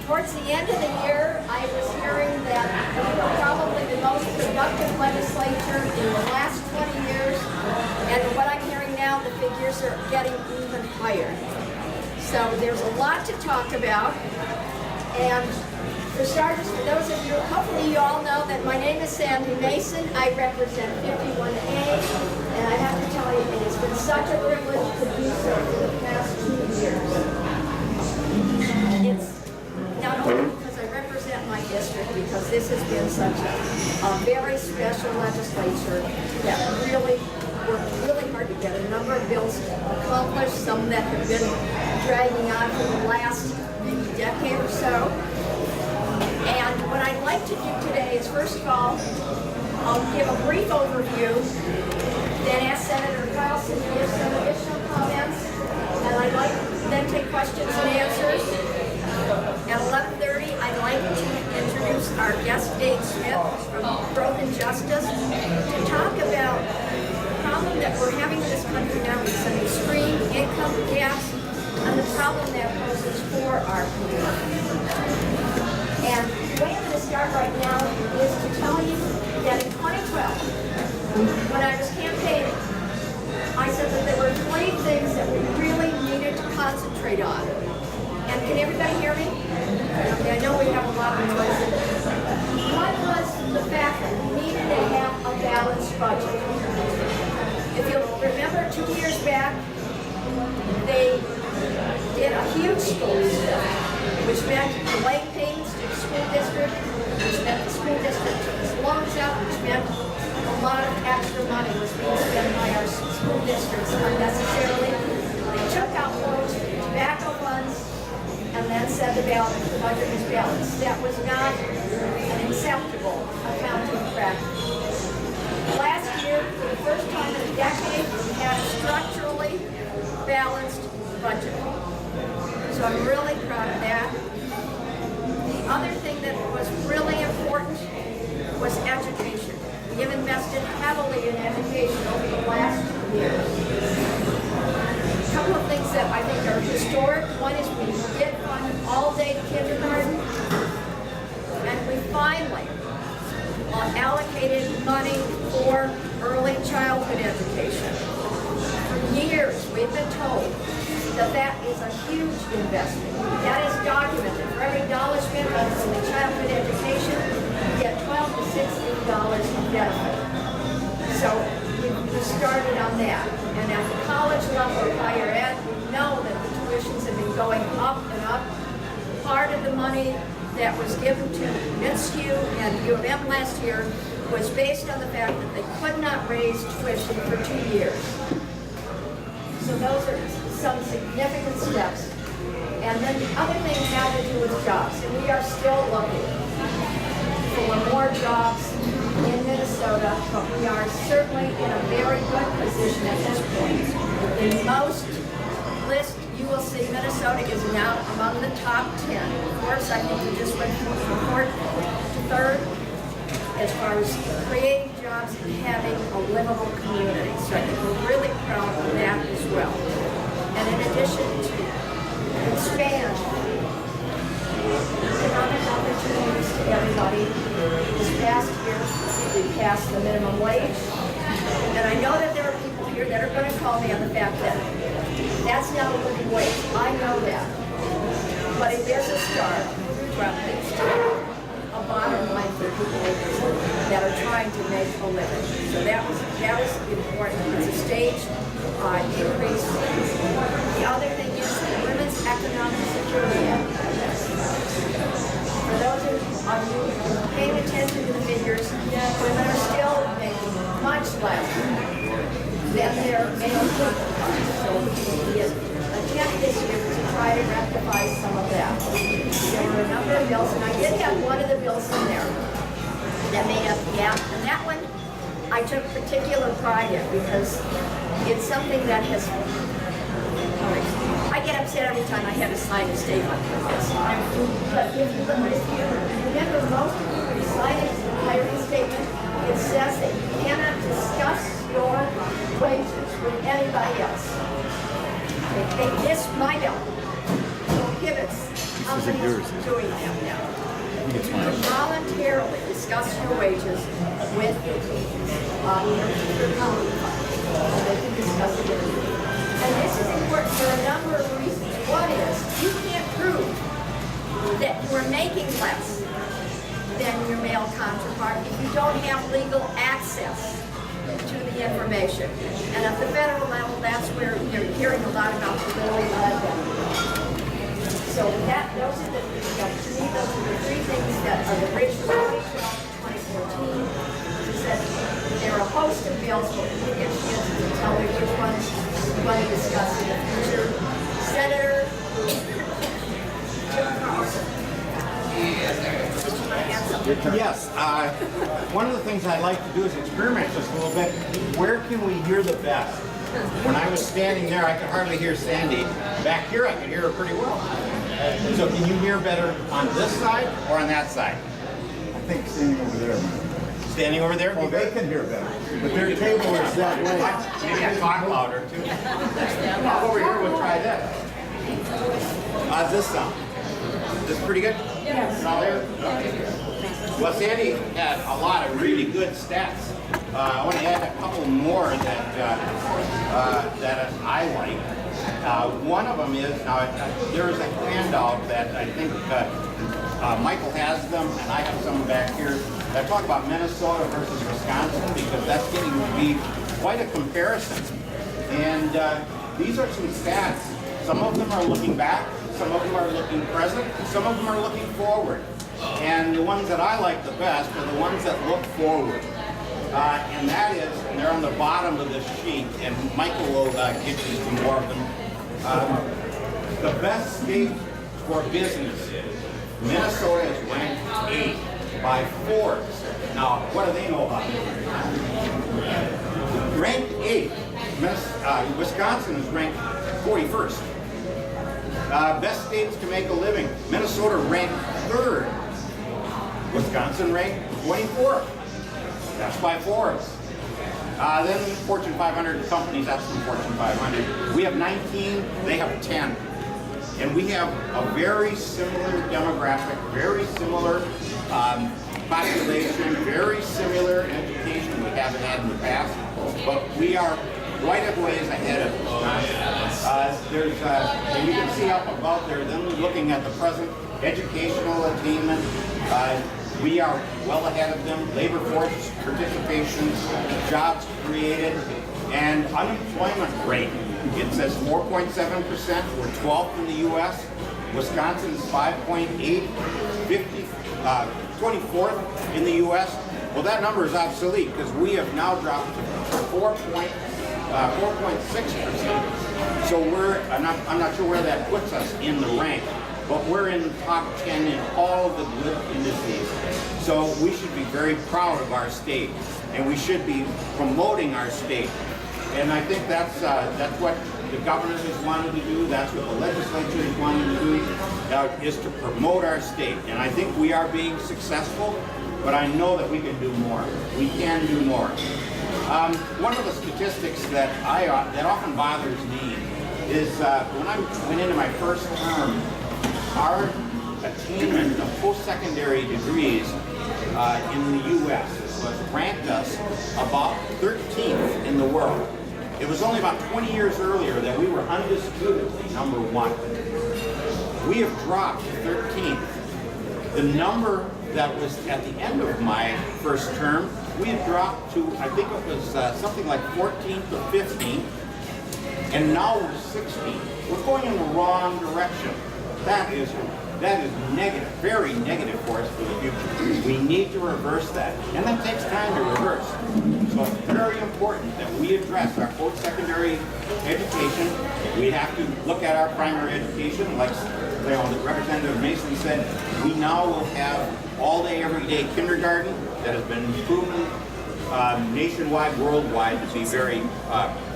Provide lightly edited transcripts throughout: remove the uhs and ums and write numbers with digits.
Towards the end of the year, I was hearing that we were probably the most productive legislature in the last 20 years, and what I'm hearing now, the figures are getting even higher. So there's a lot to talk about, and for starters, for those of you, hopefully you all know that my name is Sandra Masin. I represent 51A, and I have to tell you, it has been such a privilege to do so for the past 2 years. It's not only because I represent my district, because this has been such a very special legislature that really worked really hard to get a number of bills accomplished, some that have been dragging on for the last maybe decade or so. And what I'd like to do today is, first of all, I'll give a brief overview, then ask Senator Carlson to give some additional comments, and I'd like to then take questions and answers. At 11:30, I'd like to introduce our guest, Dave Smith from Growth and Justice, to talk about the problem that we're having in this country now with some extreme income gaps and the problem that poses for our community. And the way I'm going to start right now is to tell you that in 2012, when I was campaigning, I said that there were 3 things that we really needed to concentrate on. And can everybody hear me? Okay, I know we have a lot of noise. One was the fact that we needed to have a balanced budget. If you'll remember 2 years back, they did a huge school study, which meant delayed payments to the school district, which meant the school district took its loans out, which meant a lot of extra money was being spent by our school districts unnecessarily. They took out loans for tobacco funds and then said the budget was balanced. That was not an acceptable accounting practice. Last year, for the first time in a decade, we had a structurally balanced budget. So I'm really proud of that. The other thing that was really important was education. We have invested heavily in education over the last 2 years. A couple of things that I think are historic. One is we did fund all-day kindergarten, and we finally allocated money for early childhood education. For years, we've been told that that is a huge investment. That is documented. For every dollar spent on early childhood education, you get $12 to $16 in benefit. So we started on that. And at the college level of higher ed, we know that the tuitions have been going up and up. Part of the money that was given to MITSU and U of M last year was based on the fact that they could not raise tuition for 2 years. So those are some significant steps. And then the other thing had to do with jobs. And we are still looking for more jobs in Minnesota, but we are certainly in a very good position at this point. In most lists, you will see Minnesota is now among the top 10. Of course, I think we just went from 4th to 3rd as far as creating jobs and having a livable community. So I think we're really proud of that as well. And in addition to expand economic opportunities to everybody, this past year we passed the minimum wage. And I know that there are people here that are going to call me on the fact that that's not a living wage. I know that. But it is a start to at least a bottom line for people that are trying to make a living. So that was important. It's a stage increase. The other thing is the Women's Economic Security Act. For those of you paying attention to the figures, women are still making much less than their male counterparts. So the attempt this year to try to rectify some of that. There were a number of bills, and I did have one of the bills in there that made up the gap, and that one I took particular pride in because it's something that has, I get upset every time I have to sign a statement like this. But if you remember, most of you when you sign a hiring statement, it says that you cannot discuss your wages with anybody else. This, my bill, prohibits us Is it yours? doing that now. It's You fine. can voluntarily discuss your wages with your county fund. They can discuss it with you. And this is important for a number of reasons. One is, you can't prove that you are making less than your male counterpart if you don't have legal access to the information. And at the federal level, that's where you're hearing a lot about the really So those are to me, those are the three things that are the bridge from 2012 to 2014. She said there are a host of bills, but we didn't get a chance to tell you which ones we want to discuss in the future. Senator Jim Carlson. Yes, one of the things I like to do is experiment just a little bit. Where can we hear the best? When I was standing there, I could hardly hear Sandy. Back here, I could hear her pretty well. So can you hear better on this side or on that side? I think standing over there. Standing over there? Well, they can hear better, but their table is that way. Maybe I talk louder too. I'll over here, we'll try this. How's this sound? Is this pretty good? Yes. All there? Well, Sandy had a lot of really good stats. I want to add a couple more that I like. One of them is, there's a handout that I think Michael has them, and I have some back here, that talk about Minnesota versus Wisconsin, because that's getting to be quite a comparison. And these are some stats. Some of them are looking back, some of them are looking present, some of them are looking forward. And the ones that I like the best are the ones that look forward. And that is, and they're on the bottom of this sheet, and Michael will get you some more of them. The best state for business, Minnesota is ranked 8 by Forbes. Now, what do they know about it? Ranked 8. Wisconsin is ranked 41st. Best states to make a living, Minnesota ranked 3rd. Wisconsin ranked 24th. That's by Forbes. Then Fortune 500 companies, that's from Fortune 500. We have 19, they have 10. And we have a very similar demographic, very similar population, very similar education we haven't had in the past. But we are quite a ways ahead of and you can see up above there, then looking at the present educational attainment, we are well ahead of them. Labor force participation, jobs created, and unemployment rate. It says 4.7%. We're 12th in the U.S. Wisconsin is 5.8, 24th in the U.S. Well, that number is obsolete because we have now dropped to 4.6%. So I'm not sure where that puts us in the rank, but we're in the top 10 in all of the good indices. So we should be very proud of our state, and we should be promoting our state. And I think that's what the governor has wanted to do, that's what the legislature has wanted to do, is to promote our state. And I think we are being successful, but I know that we can do more. We can do more. One of the statistics that often bothers me is when I went into my first term, our attainment of post-secondary degrees in the U.S. ranked us about 13th in the world. It was only about 20 years earlier that we were undisputedly number 1. We have dropped to 13th. The number that was at the end of my first term, we had dropped to, I think it was something like 14th or 15th, and now we're 16th. We're going in the wrong direction. That is negative, very negative for us for the future. We need to reverse that, and that takes time to reverse. So it's very important that we address our post-secondary education. We have to look at our primary education, like Representative Masin said. We now will have all-day, everyday kindergarten that has been proven nationwide, worldwide to be very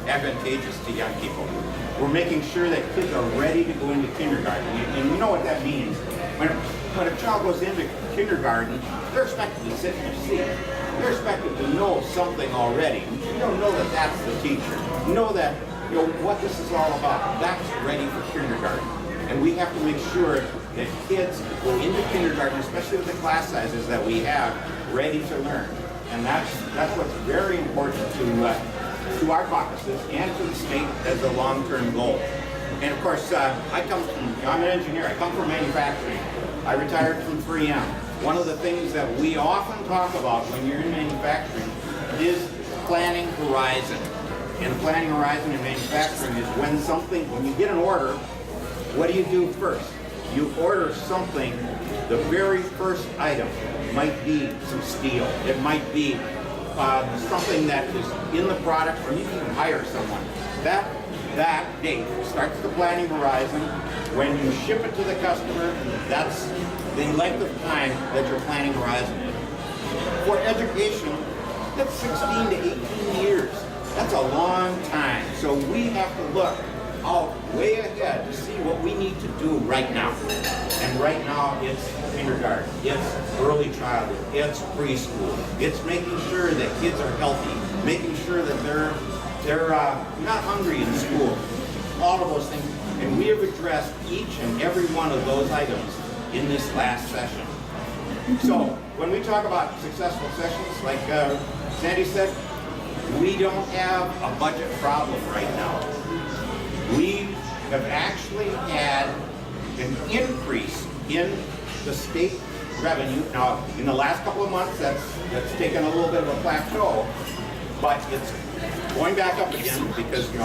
advantageous to young people. We're making sure that kids are ready to go into kindergarten. And you know what that means. When a child goes into kindergarten, they're expected to sit in a seat. They're expected to know something already. You don't know that that's the teacher. You know that what this is all about. That's ready for kindergarten. And we have to make sure that kids go into kindergarten, especially with the class sizes that we have, ready to learn. And that's what's very important to our caucuses and to the state as a long-term goal. And of course, I'm an engineer. I come from manufacturing. I retired from 3M. One of the things that we often talk about when you're in manufacturing is planning horizon. And planning horizon in manufacturing is when you get an order, what do you do first? You order something, the very first item might be some steel. It might be something that is in the product, or you can even hire someone. That date starts the planning horizon. When you ship it to the customer, that's the length of time that your planning horizon is. For education, that's 16 to 18 years. That's a long time. So we have to look out way ahead to see what we need to do right now. And right now, it's kindergarten, it's early childhood, it's preschool, it's making sure that kids are healthy, making sure that they're not hungry in school, all of those things. And we have addressed each and every one of those items in this last session. So when we talk about successful sessions, like Sandy said, we don't have a budget problem right now. We have actually had an increase in the state revenue. Now, in the last couple of months, that's taken a little bit of a plateau, but it's going back up again because the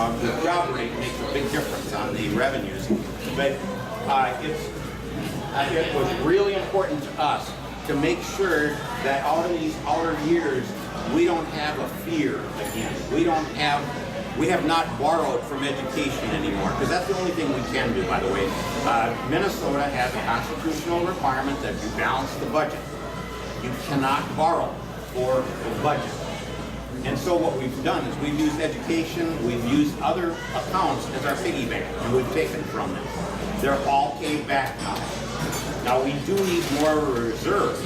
job rate makes a big difference on the revenues. But it was really important to us to make sure that all of these outer years we don't have a fear again. We have not borrowed from education anymore, because that's the only thing we can do, by the way. Minnesota has a constitutional requirement that you balance the budget. You cannot borrow for the budget. And so what we've done is we've used education, we've used other accounts as our piggy bank, and we've taken from them. They're all paid back now. Now we do need more reserve.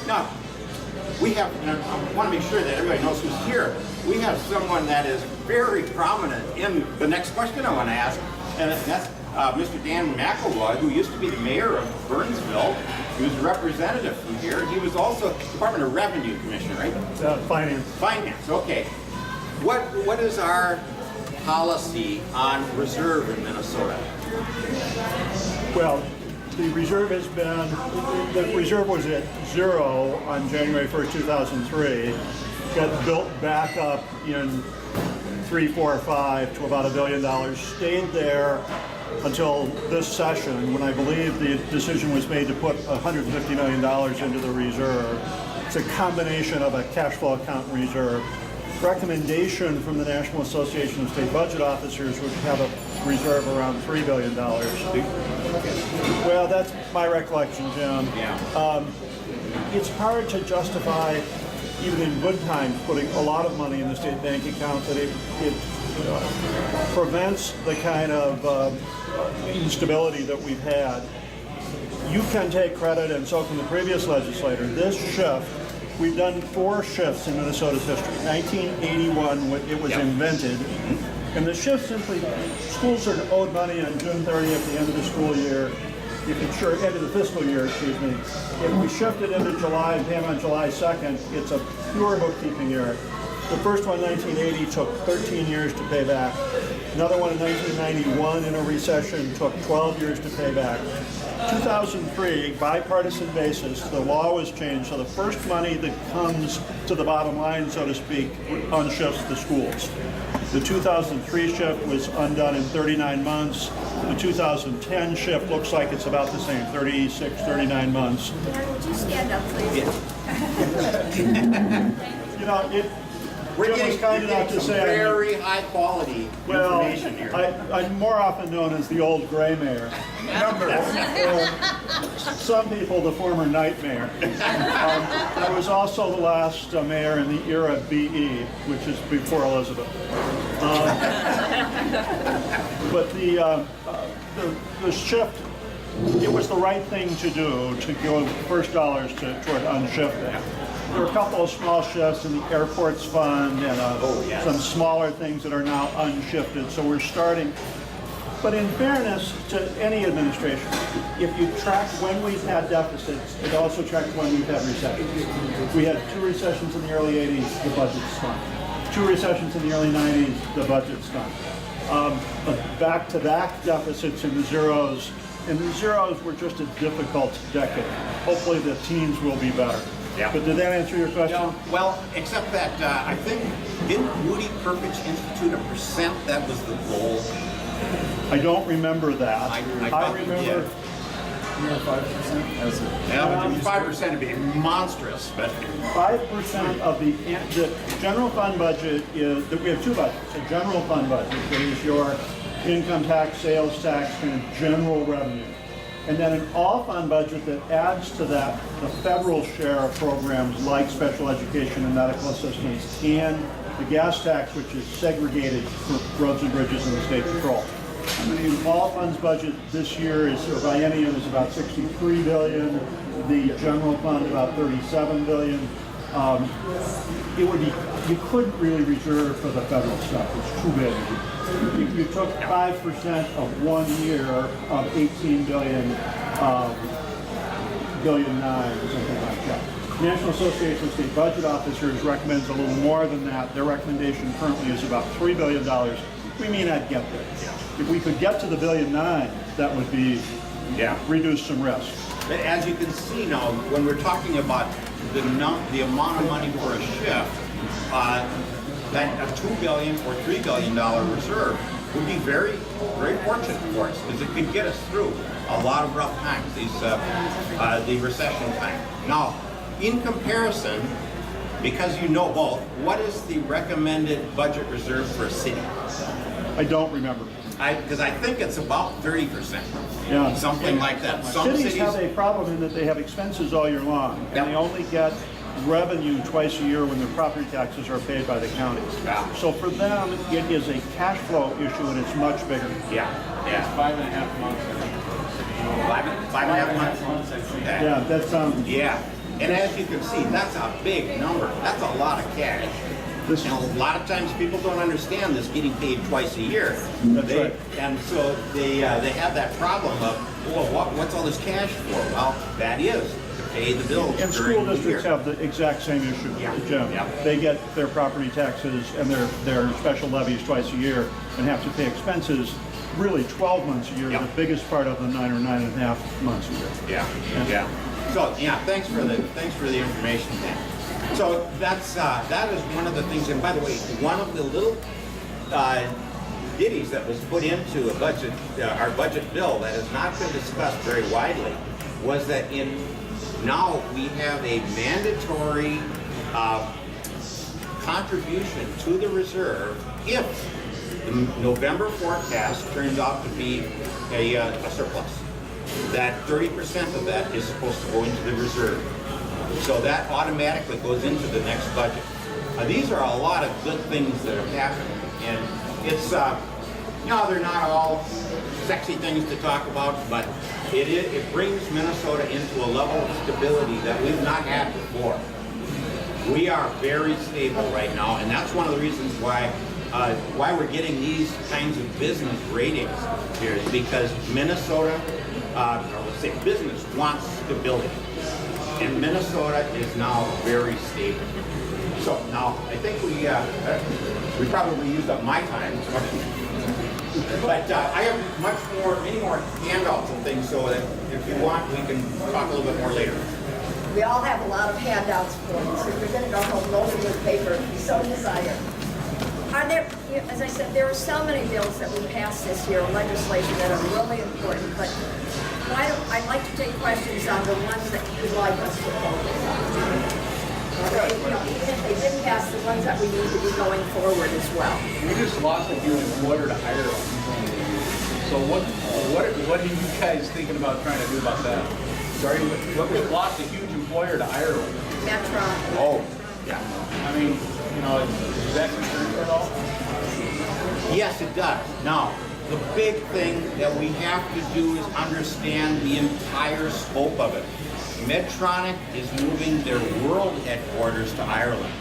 Now, we have, and I want to make sure that everybody knows who's here, we have someone that is very prominent in the next question I want to ask, and that's Mr. Dan McElroy, who used to be the mayor of Burnsville. He was a representative from here. He was also Department of Revenue Commissioner, right? Finance. Finance, okay. What is our policy on reserve in Minnesota? Well, the reserve was at zero on January 1st, 2003. Got built back up in 3, 4, 5 to about $1 billion. Stayed there until this session, when I believe the decision was made to put $150 million into the reserve. It's a combination of a cash flow account and reserve. Recommendation from the National Association of State Budget Officers would have a reserve around $3 billion. Well, that's my recollection, Jim. Yeah. It's hard to justify, even in good times, putting a lot of money in the state bank account, that it prevents the kind of instability that we've had. You can take credit, and so can the previous legislator. This shift, we've done 4 shifts in Minnesota's history. 1981, it was invented. And the shift simply, schools are owed money on June 30th at the end of the school year. End of the fiscal year, excuse me. If we shift it into July and pay them on July 2nd, it's a pure bookkeeping error. The first one, 1980, took 13 years to pay back. Another one in 1991 in a recession took 12 years to pay back. 2003, bipartisan basis, the law was changed, so the first money that comes to the bottom line, so to speak, unshifts the schools. The 2003 shift was undone in 39 months. The 2010 shift looks like it's about the same, 36, 39 months. Dan, would you stand up, please? We're Jim was kind enough to some say very high quality information here. I'm more often known as the old gray mayor. Some people, the former nightmare. I was also the last mayor in the era BE, which is before Elizabeth. But the shift, it was the right thing to do to go first dollars toward unshifting. There were a couple of small shifts in the airports fund and some smaller things that are now unshifted. So we're starting. But in fairness to any administration, if you track when we've had deficits, it also tracks when we've had recessions. We had 2 recessions in the early 80s, the budget's done. 2 recessions in the early 90s, the budget's done. Back-to-back deficits in the zeros, and the zeros were just a difficult decade. Hopefully the teens will be better. Yeah. But did that answer your question? Yeah, well, except that I think, didn't Woody Perpich institute a percent that was the goal? I don't remember that. I thought he remember. did. 5%? Yeah, 5% would be monstrous, but 5% of the general fund budget is, we have 2 budgets. A general fund budget, that is your income tax, sales tax, kind of general revenue. And then an all-fund budget that adds to that the federal share of programs like special education and medical assistance and the gas tax, which is segregated for roads and bridges and the state patrol. The all funds budget this year is, or biennium, is about $63 billion. The general fund about $37 billion. It would be, you couldn't really reserve for the federal stuff. It's too big. If you took 5% of 1 year of 18 billion, billion nine or something like that. National Association of State Budget Officers recommends a little more than that. Their recommendation currently is about $3 billion. We may not get there. If we could get to the $1.9 billion, that would be reduce some risk. But as you can see now, when we're talking about the amount of money for a shift, that a $2 billion or $3 billion reserve would be very, very fortunate for us because it could get us through a lot of rough times, the recession time. Now, in comparison, because you know both, what is the recommended budget reserve for a city? I don't remember. Because I think it's about 30%. Yeah. Something like that. Some Cities have a problem in that they have expenses all year long, and Yep. they only get revenue twice a year when their property taxes are paid by the counties. Yeah. So for them, it is a cash flow issue, and it's much bigger. Yeah, yeah. 5.5 months. 5.5 months? Okay. Yeah, that sounds. Yeah. And as you can see, that's a big number. That's a lot of cash. This, And a lot of times people don't understand this getting paid twice a year. That's right. And so they have that problem of, well, what's all this cash for? Well, that is to pay the bills and during school the districts year. have the exact same issue, Yeah. Jim. Yeah. They get their property taxes and their special levies twice a year and have to pay expenses really 12 months a year, Yeah. the biggest part of the 9 or 9.5 months a year. Yeah, yeah. So yeah, thanks for the information, Dan. So that is one of the things. And by the way, one of the little ditties that was put into a budget, our budget bill, that has not been discussed very widely, was that now we have a mandatory contribution to the reserve if the November forecast turns out to be a surplus. That 30% of that is supposed to go into the reserve. So that automatically goes into the next budget. These are a lot of good things that have happened. And it's, they're not all sexy things to talk about, but it brings Minnesota into a level of stability that we've not had before. We are very stable right now, and that's one of the reasons why we're getting these kinds of business ratings here, is because Minnesota, or let's say business, wants stability. And Minnesota is now very stable. So now I think we probably used up my time. But I have many more handouts and things, so that if you want, we can talk a little bit more later. We all have a lot of handouts for you, so you're going to go home loaded with paper if you so desire. Are there, as I said, there are so many bills that we passed this year, legislation that are really important, but I'd like to take questions on the ones that you'd like us to focus on. Okay, even if they didn't pass, the ones that we need to be going forward as well. We just lost a huge employer to Ireland. So what are you guys thinking about trying to do about that? Sorry, we lost a huge employer to Ireland. Metron. Oh, yeah. I mean, is that concerned at all? Yes, it does. Now, the big thing that we have to do is understand the entire scope of it. Medtronic is moving their world headquarters to Ireland.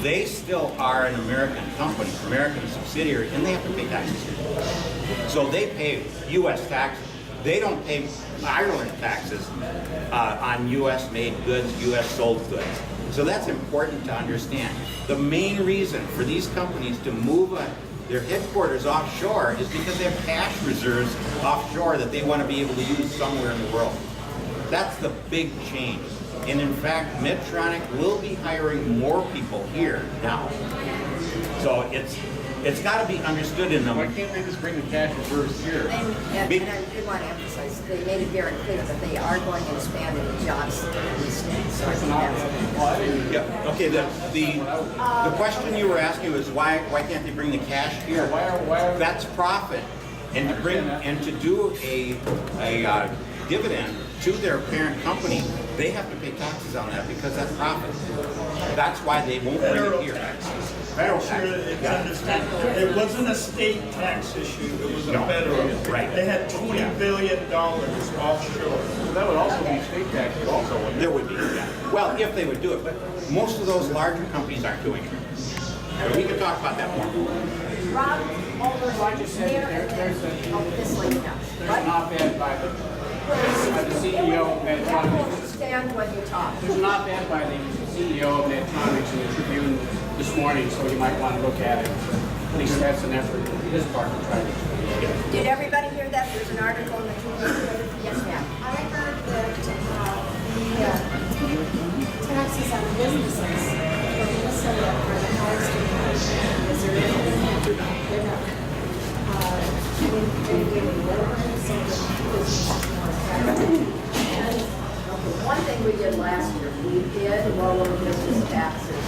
They still are an American company, American subsidiary, and they have to pay taxes here. So they pay U.S. taxes. They don't pay Ireland taxes on U.S. made goods, U.S. sold goods. So that's important to understand. The main reason for these companies to move their headquarters offshore is because they have cash reserves offshore that they want to be able to use somewhere in the world. That's the big change. And in fact, Medtronic will be hiring more people here now. So it's got to be understood in them. Why can't they just bring the cash reserves here? And I do want to emphasize, they made it very clear that they are going to expand into jobs in these states. So I think that's Yeah. Okay. The question you were asking was why can't they bring the cash here? That's profit, and to do a dividend to their parent company, they have to pay taxes on that because that's profit. That's why they won't bring it here. Federal taxes. Yeah. It wasn't a state tax issue, it was a No. federal. Right. They had $20 billion offshore. That would also be state taxes also, wouldn't it? There would be, yeah. Well, if they would do it, but most of those larger companies aren't doing it. But we can talk about that more. Rob, over just said that there's this lady now. an op-ed by the CEO of Medtronic. Stand when you talk. There's an op-ed by the CEO of Medtronic in the Tribune this morning, so you might want to look at it. At least that's an effort on his part to try to. Did everybody hear that? There's an article in the Tribune. Yes, ma'am. I heard that the taxes on businesses for Minnesota are the highest in the country. Is there anything they're not giving lower incentives to businesses more attractive? One thing we did last year, we did lower business taxes,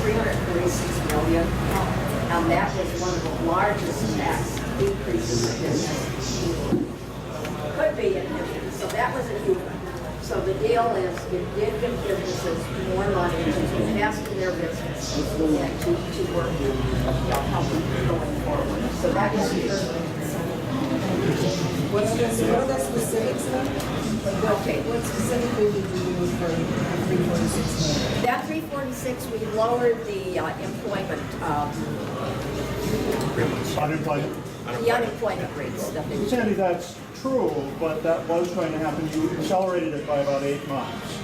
346 million, and that was one of the largest tax decreases in business. Could be in history, so that was a huge one. So the deal is, it did give businesses more money to invest in their business and to work, help them going forward. So that was the first thing. What are the specifics then? Okay. What specifically did you do for 346 million? That 346, we lowered the employment, Unemployment. the unemployment rates that they Sandy, that's true, but that was going to happen. You accelerated it by about 8 months.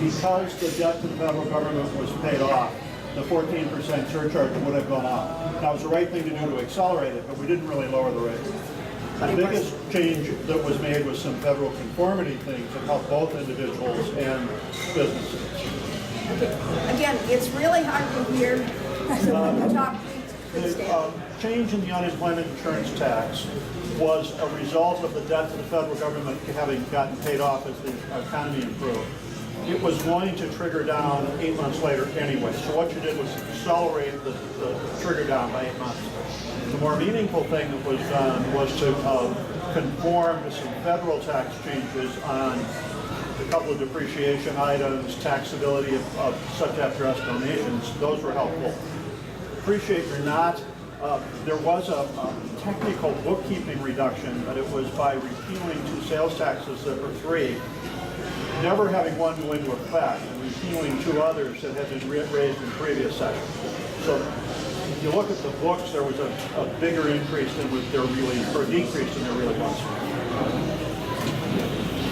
Because the debt to the federal government was paid off, the 14% surcharge would have gone up. Now, it was the right thing to do to accelerate it, but we didn't really lower the rate. The biggest change that was made was some federal conformity things that help both individuals and businesses. Again, it's really hard to hear, so when you talk, please The stand. change in the unemployment insurance tax was a result of the debt to the federal government having gotten paid off as the economy improved. It was going to trigger down 8 months later anyway. So what you did was accelerate the trigger down by 8 months. The more meaningful thing that was done was to conform to some federal tax changes on a couple of depreciation items, taxability of such after-us donations. Those were helpful. Appreciate or not, there was a technical bookkeeping reduction, but it was by repealing 2 sales taxes that were 3, never having one go into effect, and repealing 2 others that had been raised in previous sessions. So if you look at the books, there was a bigger increase than there really, or decrease than there really was.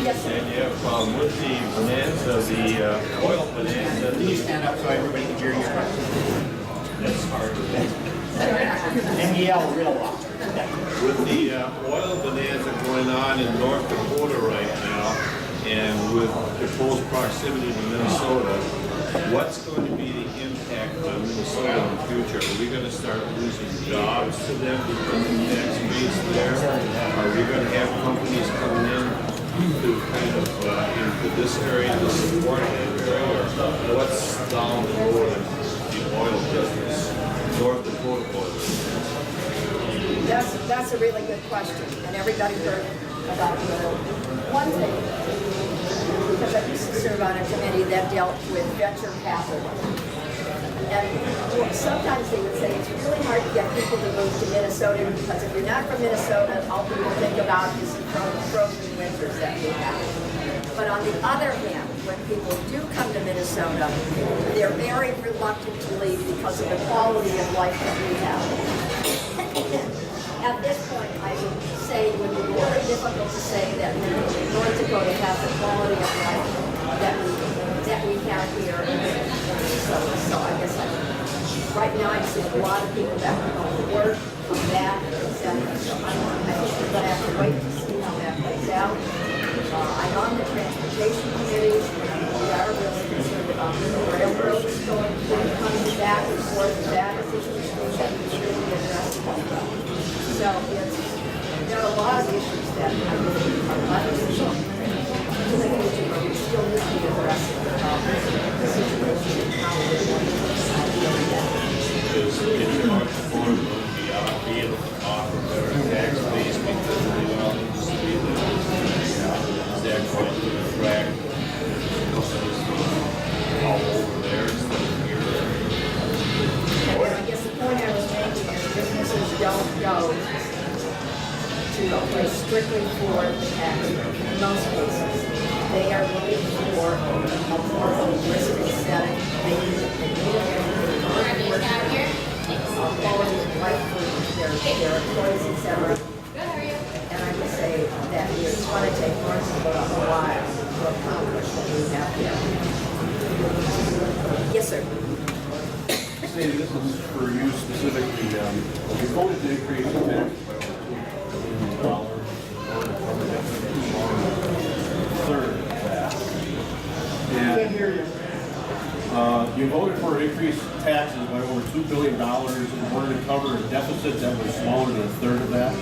Yes, sir. And you have with the bonanza, the oil bonanza. Can you stand up so everybody can hear you? That's hard. And yell real loud. With the oil bonanza going on in North Dakota right now, and with the close proximity to Minnesota, what's going to be the impact on Minnesota in the future? Are we going to start losing jobs to them because of the tax base there? Are we going to have companies coming in to kind of into this area to support that area? Or what's down the road in the oil business, North Dakota oil business? That's a really good question, and everybody heard about one thing, because I used to serve on a committee that dealt with venture capital. And sometimes they would say it's really hard to get people to move to Minnesota because if you're not from Minnesota, all people think about is the frozen winters that we have. But on the other hand, when people do come to Minnesota, they're very reluctant to leave because of the quality of life that we have. at this point, I would say it would be really difficult to say that North Dakota has the quality of life that we have here. So I guess right now I see a lot of people that are going to work, come back, etc. So I think we're going to have to wait to see how that plays out. I'm on the transportation committee. We are really concerned about the railroads coming back and forth. That is a issue that we should be addressing as well. So there are a lot of issues that I believe are not official to the future, but we still need to be addressing the situation and how we're going to deal with that. Is North Dakota going to be able to offer better tax base because of the oil industry is that going to attract companies from all over there instead of here? And I guess the point I was making is businesses don't go to a place strictly for the tax rate. In most cases, they are looking for a more holistic setting. They need quality of life for their employees, etc. And I would say that it's going to take North Dakota a while to accomplish what we have here. Yes, sir. Sandy, this is for you specifically. You voted to increase the tax by over $2 billion. Third of that. Can't hear you. You voted for increased taxes by over $2 billion in order to cover a deficit that was smaller than a third of that.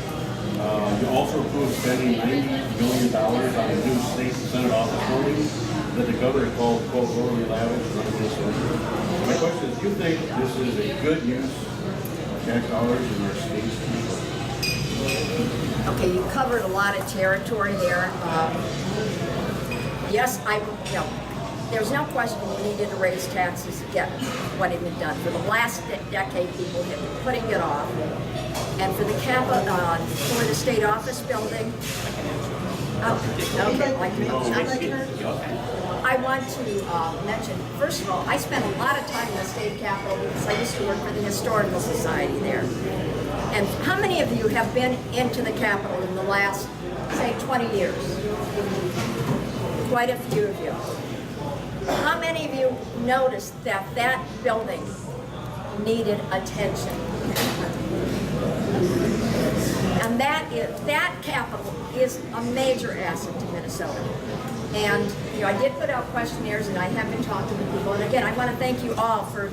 You also approved spending $90 million on a new state and Senate office building that the governor called, quote, overly lavish and unnecessary. My question is, do you think this is a good use of tax dollars in our state's people? Okay, you covered a lot of territory there. Yes, there's no question we needed to raise taxes to get what had been done. For the last decade, people have been putting it off. And for the for the state office building, I want to mention, first of all, I spent a lot of time in the state capitol because I used to work for the Historical Society there. And how many of you have been into the Capitol in the last, say, 20 years? Quite a few of you. How many of you noticed that that building needed attention? And that Capitol is a major asset to Minnesota. And I did put out questionnaires, and I have been talking to people. And again, I want to thank you all for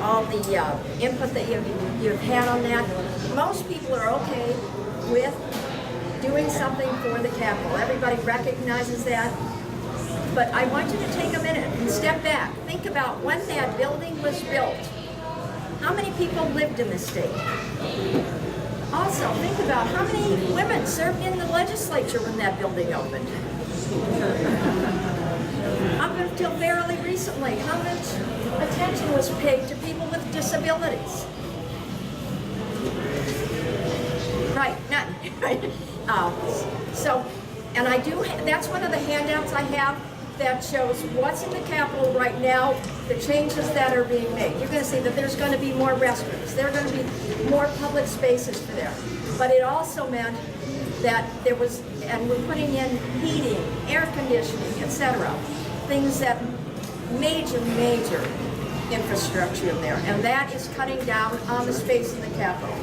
all the input that you've had on that. Most people are okay with doing something for the Capitol. Everybody recognizes that. But I want you to take a minute and step back. Think about when that building was built. How many people lived in the state? Also, think about how many women served in the legislature when that building opened. Up until fairly recently, how much attention was paid to people with disabilities? Right, none. And I do, that's one of the handouts I have that shows what's in the Capitol right now, the changes that are being made. You're going to see that there's going to be more restrooms. There are going to be more public spaces for there. But it also meant that there was, and we're putting in heating, air conditioning, etc. Things that major infrastructure in there. And that is cutting down on the space in the Capitol.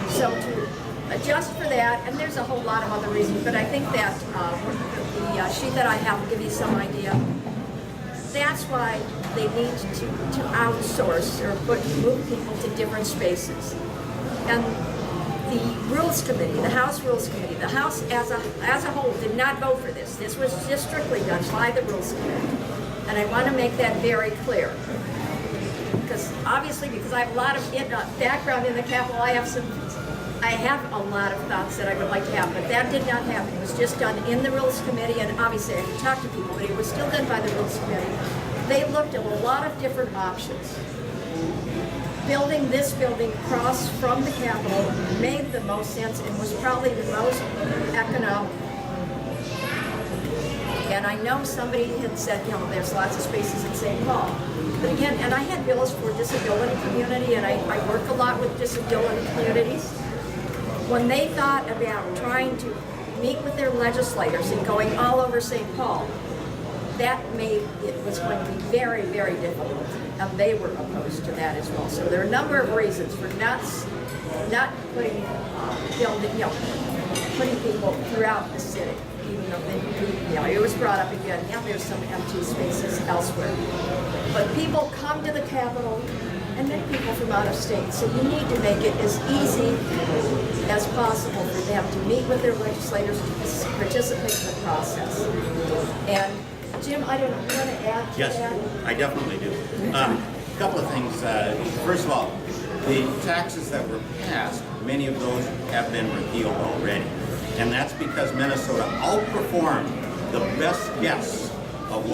So to adjust for that, and there's a whole lot of other reasons, but I think that the sheet that I have will give you some idea. That's why they need to outsource or move people to different spaces. And the Rules Committee, the House Rules Committee, the House as a whole did not vote for this. This was just strictly done by the Rules Committee. And I want to make that very clear. Because obviously, because I have a lot of background in the Capitol, I have a lot of thoughts that I would like to have, but that did not happen. It was just done in the Rules Committee, and obviously I could talk to people, but it was still done by the Rules Committee. They looked at a lot of different options. Building this building across from the Capitol made the most sense and was probably the most economical. And I know somebody had said, there's lots of spaces in St. Paul. But again, and I had bills for disability community, and I work a lot with disability communities. when they thought about trying to meet with their legislators and going all over St. Paul, that made it was going to be very, very difficult, and they were opposed to that as well. So there are a number of reasons for not putting putting people throughout the city, even though it was brought up again. Yeah, there's some empty spaces elsewhere, but people come to the Capitol, and then people from out of state. So you need to make it as easy as possible for them to meet with their legislators, to participate in the process. And Jim, I don't know, you want to add to Yes, that? I definitely do. A couple of things. First of all, the taxes that were passed, many of those have been repealed already. And that's because Minnesota outperformed the best guesses of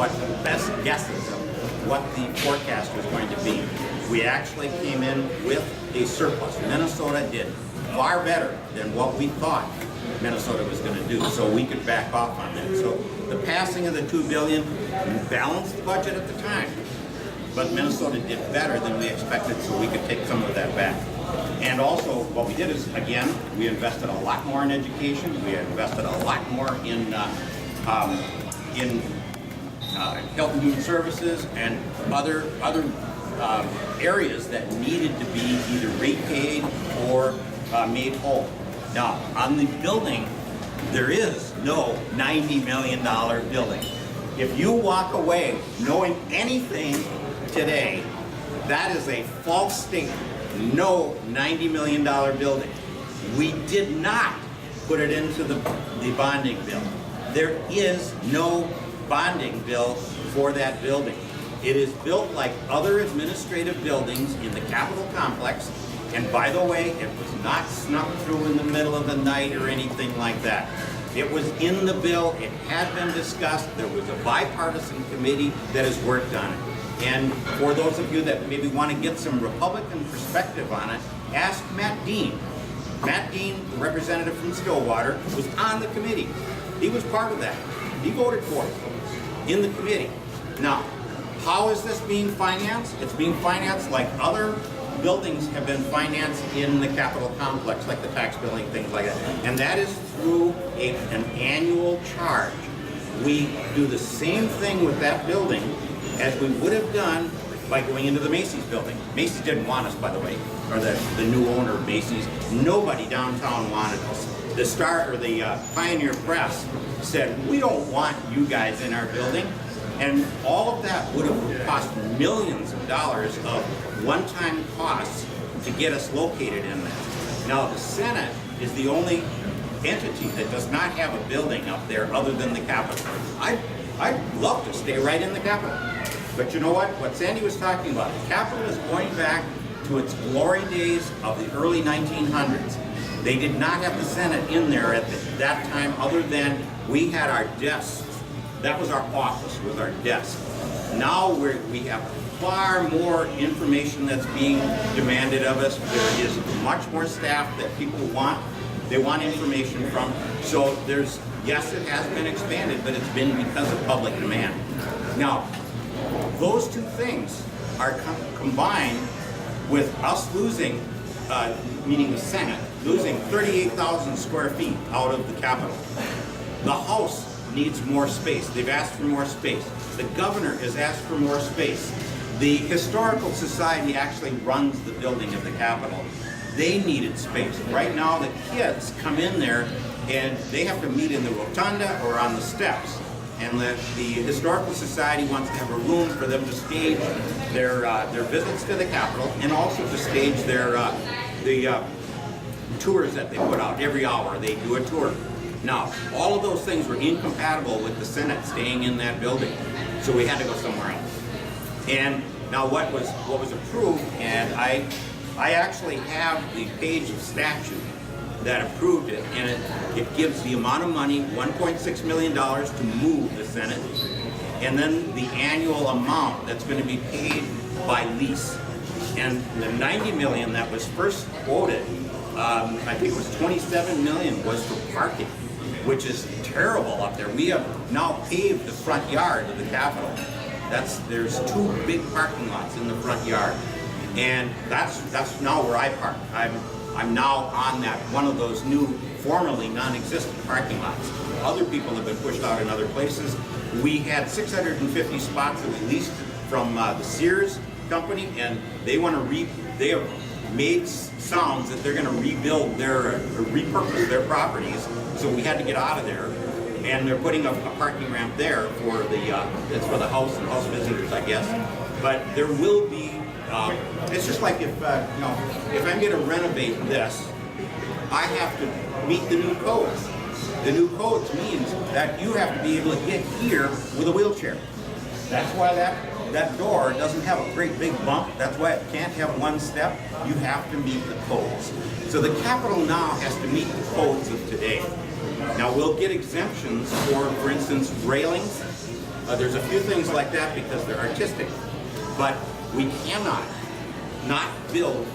what the forecast was going to be. We actually came in with a surplus. Minnesota did far better than what we thought Minnesota was going to do, so we could back off on that. So the passing of the $2 billion balanced the budget at the time, but Minnesota did better than we expected, so we could take some of that back. And also, what we did is, again, we invested a lot more in education. We invested a lot more in health and human services and other areas that needed to be either repaid or made whole. Now, on the building, there is no $90 million building. If you walk away knowing anything today, that is a false statement. No $90 million building. We did not put it into the bonding bill. There is no bonding bill for that building. It is built like other administrative buildings in the Capitol complex, and by the way, it was not snuck through in the middle of the night or anything like that. It was in the bill, it had been discussed, there was a bipartisan committee that has worked on it. And for those of you that maybe want to get some Republican perspective on it, ask Matt Dean. Matt Dean, the representative from Stillwater, was on the committee. He was part of that. He voted for it in the committee. Now, how is this being financed? It's being financed like other buildings have been financed in the Capitol complex, like the tax building, things like that. And that is through an annual charge. We do the same thing with that building as we would have done by going into the Macy's building. Macy's didn't want us, by the way, or the new owner of Macy's. Nobody downtown wanted us. The Pioneer Press said, we don't want you guys in our building. And all of that would have cost millions of dollars of one-time costs to get us located in there. Now, the Senate is the only entity that does not have a building up there other than the Capitol. I'd love to stay right in the Capitol. But you know what? What Sandy was talking about, the Capitol is going back to its glory days of the early 1900s. They did not have the Senate in there at that time other than we had our desks. That was our office, was our desk. Now we have far more information that's being demanded of us. There is much more staff that people want. They want information from. So yes, it has been expanded, but it's been because of public demand. Now, those two things are combined with us losing, meaning the Senate, losing 38,000 square feet out of the Capitol. The House needs more space. They've asked for more space. The governor has asked for more space. The Historical Society actually runs the building of the Capitol. They needed space. Right now, the kids come in there and they have to meet in the rotunda or on the steps. And the Historical Society wants to have a room for them to stage their visits to the Capitol and also to stage the tours that they put out. Every hour they do a tour. Now, all of those things were incompatible with the Senate staying in that building, so we had to go somewhere else. And now what was approved, and I actually have the page of statute that approved it, and it gives the amount of money, $1.6 million, to move the Senate, and then the annual amount that's going to be paid by lease. And the $90 million that was first quoted, I think it was $27 million, was for parking, which is terrible up there. We have now paved the front yard of the Capitol. There's 2 big parking lots in the front yard, and that's now where I park. I'm now on that, one of those new formerly non-existent parking lots. Other people have been pushed out in other places. We had 650 spots that we leased from the Sears company, and they want to they have made sounds that they're going to rebuild their, repurpose their properties. So we had to get out of there, and they're putting a parking ramp there for the, it's for the house and house visitors, I guess. But there will be, it's just like if, you know, if I'm going to renovate this, I have to meet the new codes. The new codes means that you have to be able to get here with a wheelchair. That's why that door doesn't have a great big bump. That's why it can't have one step. You have to meet the codes. So the Capitol now has to meet the codes of today. Now we'll get exemptions for instance, railings. There's a few things like that because they're artistic. But we cannot not build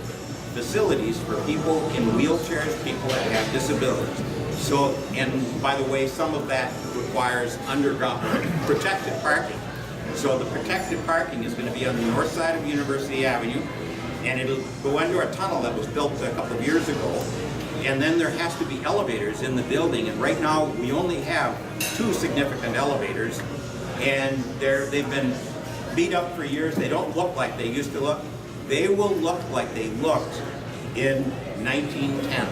facilities for people in wheelchairs, people that have disabilities. So, and by the way, some of that requires underground protected parking. So the protected parking is going to be on the north side of University Avenue, and it'll go under a tunnel that was built a couple of years ago. And then there has to be elevators in the building, and right now we only have 2 significant elevators, and they've been beat up for years. They don't look like they used to look. They will look like they looked in 1910.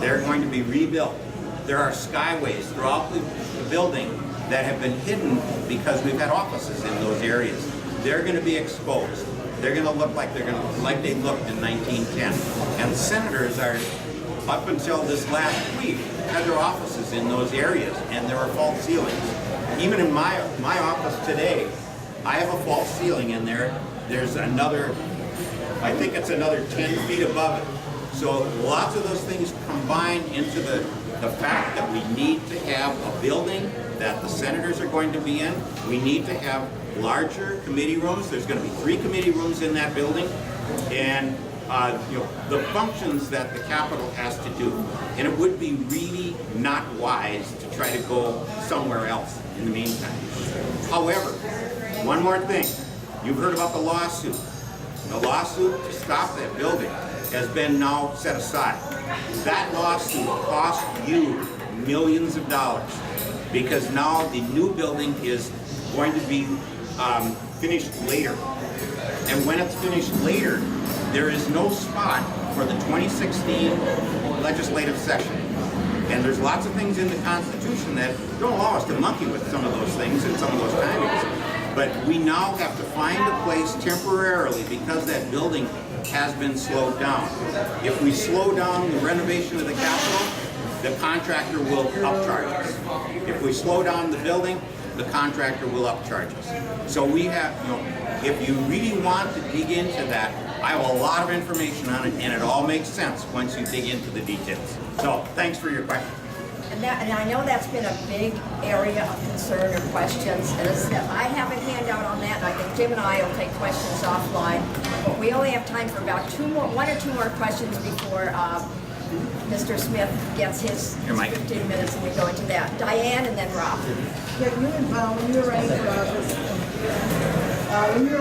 They're going to be rebuilt. There are skyways throughout the building that have been hidden because we've had offices in those areas. They're going to be exposed. They're going to look like they looked in 1910. And senators are, up until this last week, had their offices in those areas, and there are false ceilings. Even in my office today, I have a false ceiling in there. There's another, I think it's another 10 feet above it. So lots of those things combine into the fact that we need to have a building that the senators are going to be in. We need to have larger committee rooms. There's going to be 3 committee rooms in that building. And you know, the functions that the Capitol has to do. And it would be really not wise to try to go somewhere else in the meantime. However, one more thing. You've heard about the lawsuit. The lawsuit to stop that building has been now set aside. That lawsuit cost you millions of dollars because now the new building is going to be finished later. And when it's finished later, there is no spot for the 2016 legislative session. And there's lots of things in the Constitution that don't allow us to monkey with some of those things and some of those timings. But we now have to find a place temporarily because that building has been slowed down. If we slow down the renovation of the Capitol, the contractor will upcharge us. If we slow down the building, the contractor will upcharge us. So we have, you know, if you really want to dig into that, I have a lot of information on it, and it all makes sense once you dig into the details. So thanks for your question. And I know that's been a big area of concern or questions. And as I said, I have a handout on that, and I think Jim and I will take questions offline. But we only have time for about 1 or 2 more questions before Mr. Smith gets his 15 minutes, and we go into that. Diane and then Rob. Yeah, when you were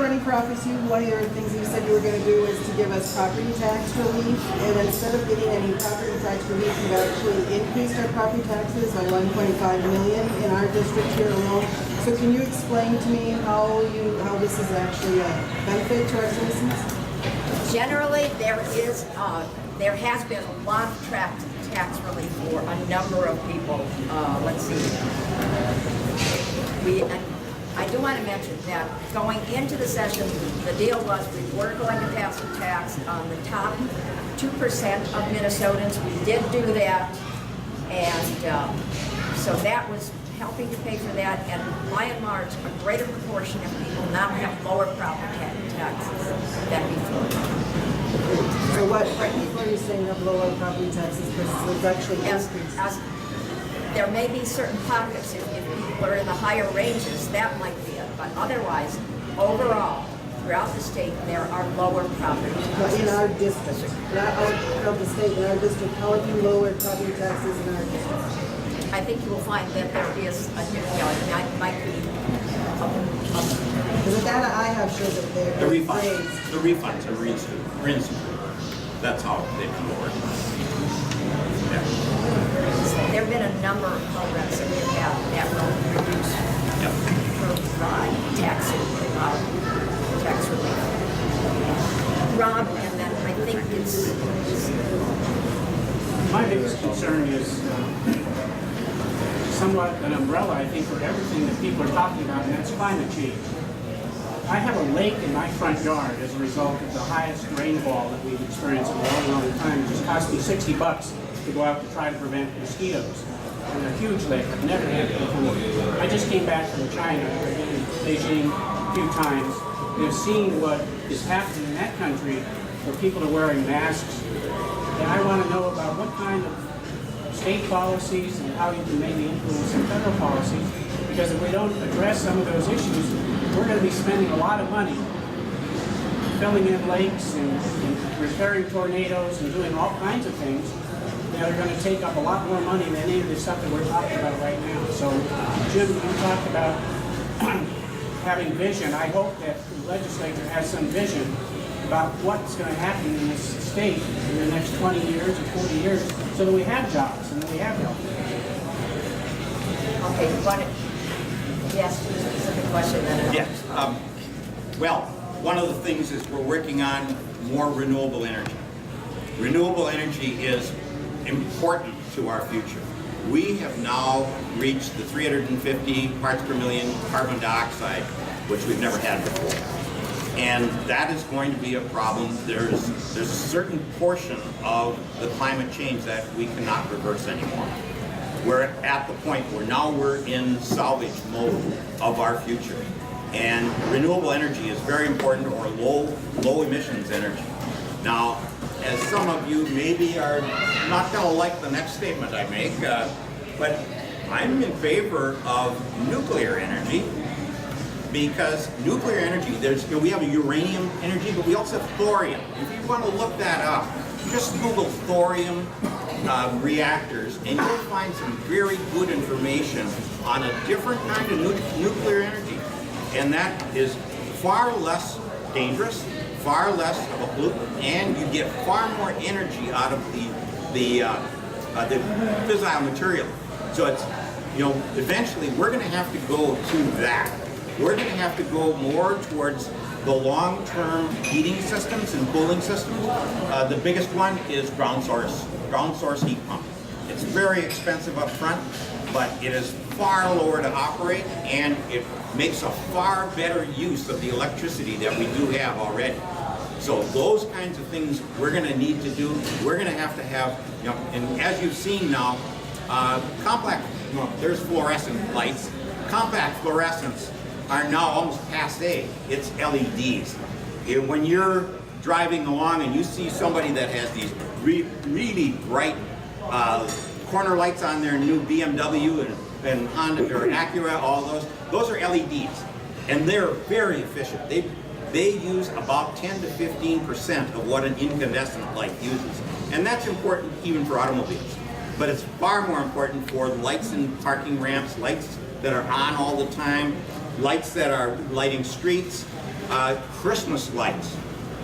running for office, one of your things you said you were going to do was to give us property tax relief, and instead of getting any property tax relief, you've actually increased our property taxes by $1.5 million in our district here alone. So can you explain to me how this is actually a benefit to our citizens? Generally, there has been a lot of tax relief for a number of people. Let's see. I do want to mention that going into the session, the deal was we were going to pass a tax on the top 2% of Minnesotans. We did do that, and so that was helping to pay for that. And by and large, a greater proportion of people now have lower property taxes than before. So what people are you saying have lower property taxes versus it's actually increased? There may be certain pockets, if people are in the higher ranges, that might be it. But otherwise, overall, throughout the state, there are lower property taxes. In our district, not out of the state, in our district, how have you lowered property taxes in our district? I think you will find that there is a, might be the data I have shows that they're The refunds are reinstated. That's how they come over. Yeah. There have been a number of programs that we've had that will reduce Yep. tax relief. Rob, and then I think it's My biggest concern is somewhat an umbrella, I think, for everything that people are talking about, and that's climate change. I have a lake in my front yard as a result of the highest rainfall that we've experienced in a long, long time. It just cost me $60 to go out to try to prevent mosquitoes. And a huge lake, I've never had it before. I just came back from China, I've been in Beijing a few times, and have seen what is happening in that country where people are wearing masks. And I want to know about what kind of state policies and how you can maybe influence some federal policies, because if we don't address some of those issues, we're going to be spending a lot of money filling in lakes and repairing tornadoes and doing all kinds of things that are going to take up a lot more money than any of the stuff that we're talking about right now. So, Jim, you talked about having vision. I hope that the legislature has some vision about what's going to happen in this state in the next 20 years or 40 years so that we have jobs and that we have health. okay. You want to yes, to a specific question then? Yeah. Well, one of the things is we're working on more renewable energy. Renewable energy is important to our future. We have now reached the 350 parts per million carbon dioxide, which we've never had before. And that is going to be a problem. There's a certain portion of the climate change that we cannot reverse anymore. We're at the point where now we're in salvage mode of our future. And renewable energy is very important, or low emissions energy. Now, as some of you maybe are not going to like the next statement I make, but I'm in favor of nuclear energy, because nuclear energy, we have a uranium energy, but we also have thorium. If you want to look that up, just Google thorium reactors, and you'll find some very good information on a different kind of nuclear energy. And that is far less dangerous, far less of a pollutant, and you get far more energy out of the fissile material. So it's, eventually we're going to have to go to that. We're going to have to go more towards the long-term heating systems and cooling systems. The biggest one is ground source heat pump. It's very expensive up front, but it is far lower to operate, and it makes a far better use of the electricity that we do have already. So those kinds of things we're going to need to do. We're going to have, and as you've seen now, there's fluorescent lights. Compact fluorescents are now almost passé. It's LEDs. When you're driving along and you see somebody that has these really bright corner lights on their new BMW and Honda or Acura, all those are LEDs, and they're very efficient. They use about 10 to 15% of what an incandescent light uses, and that's important even for automobiles. But it's far more important for lights in parking ramps, lights that are on all the time, lights that are lighting streets, Christmas lights.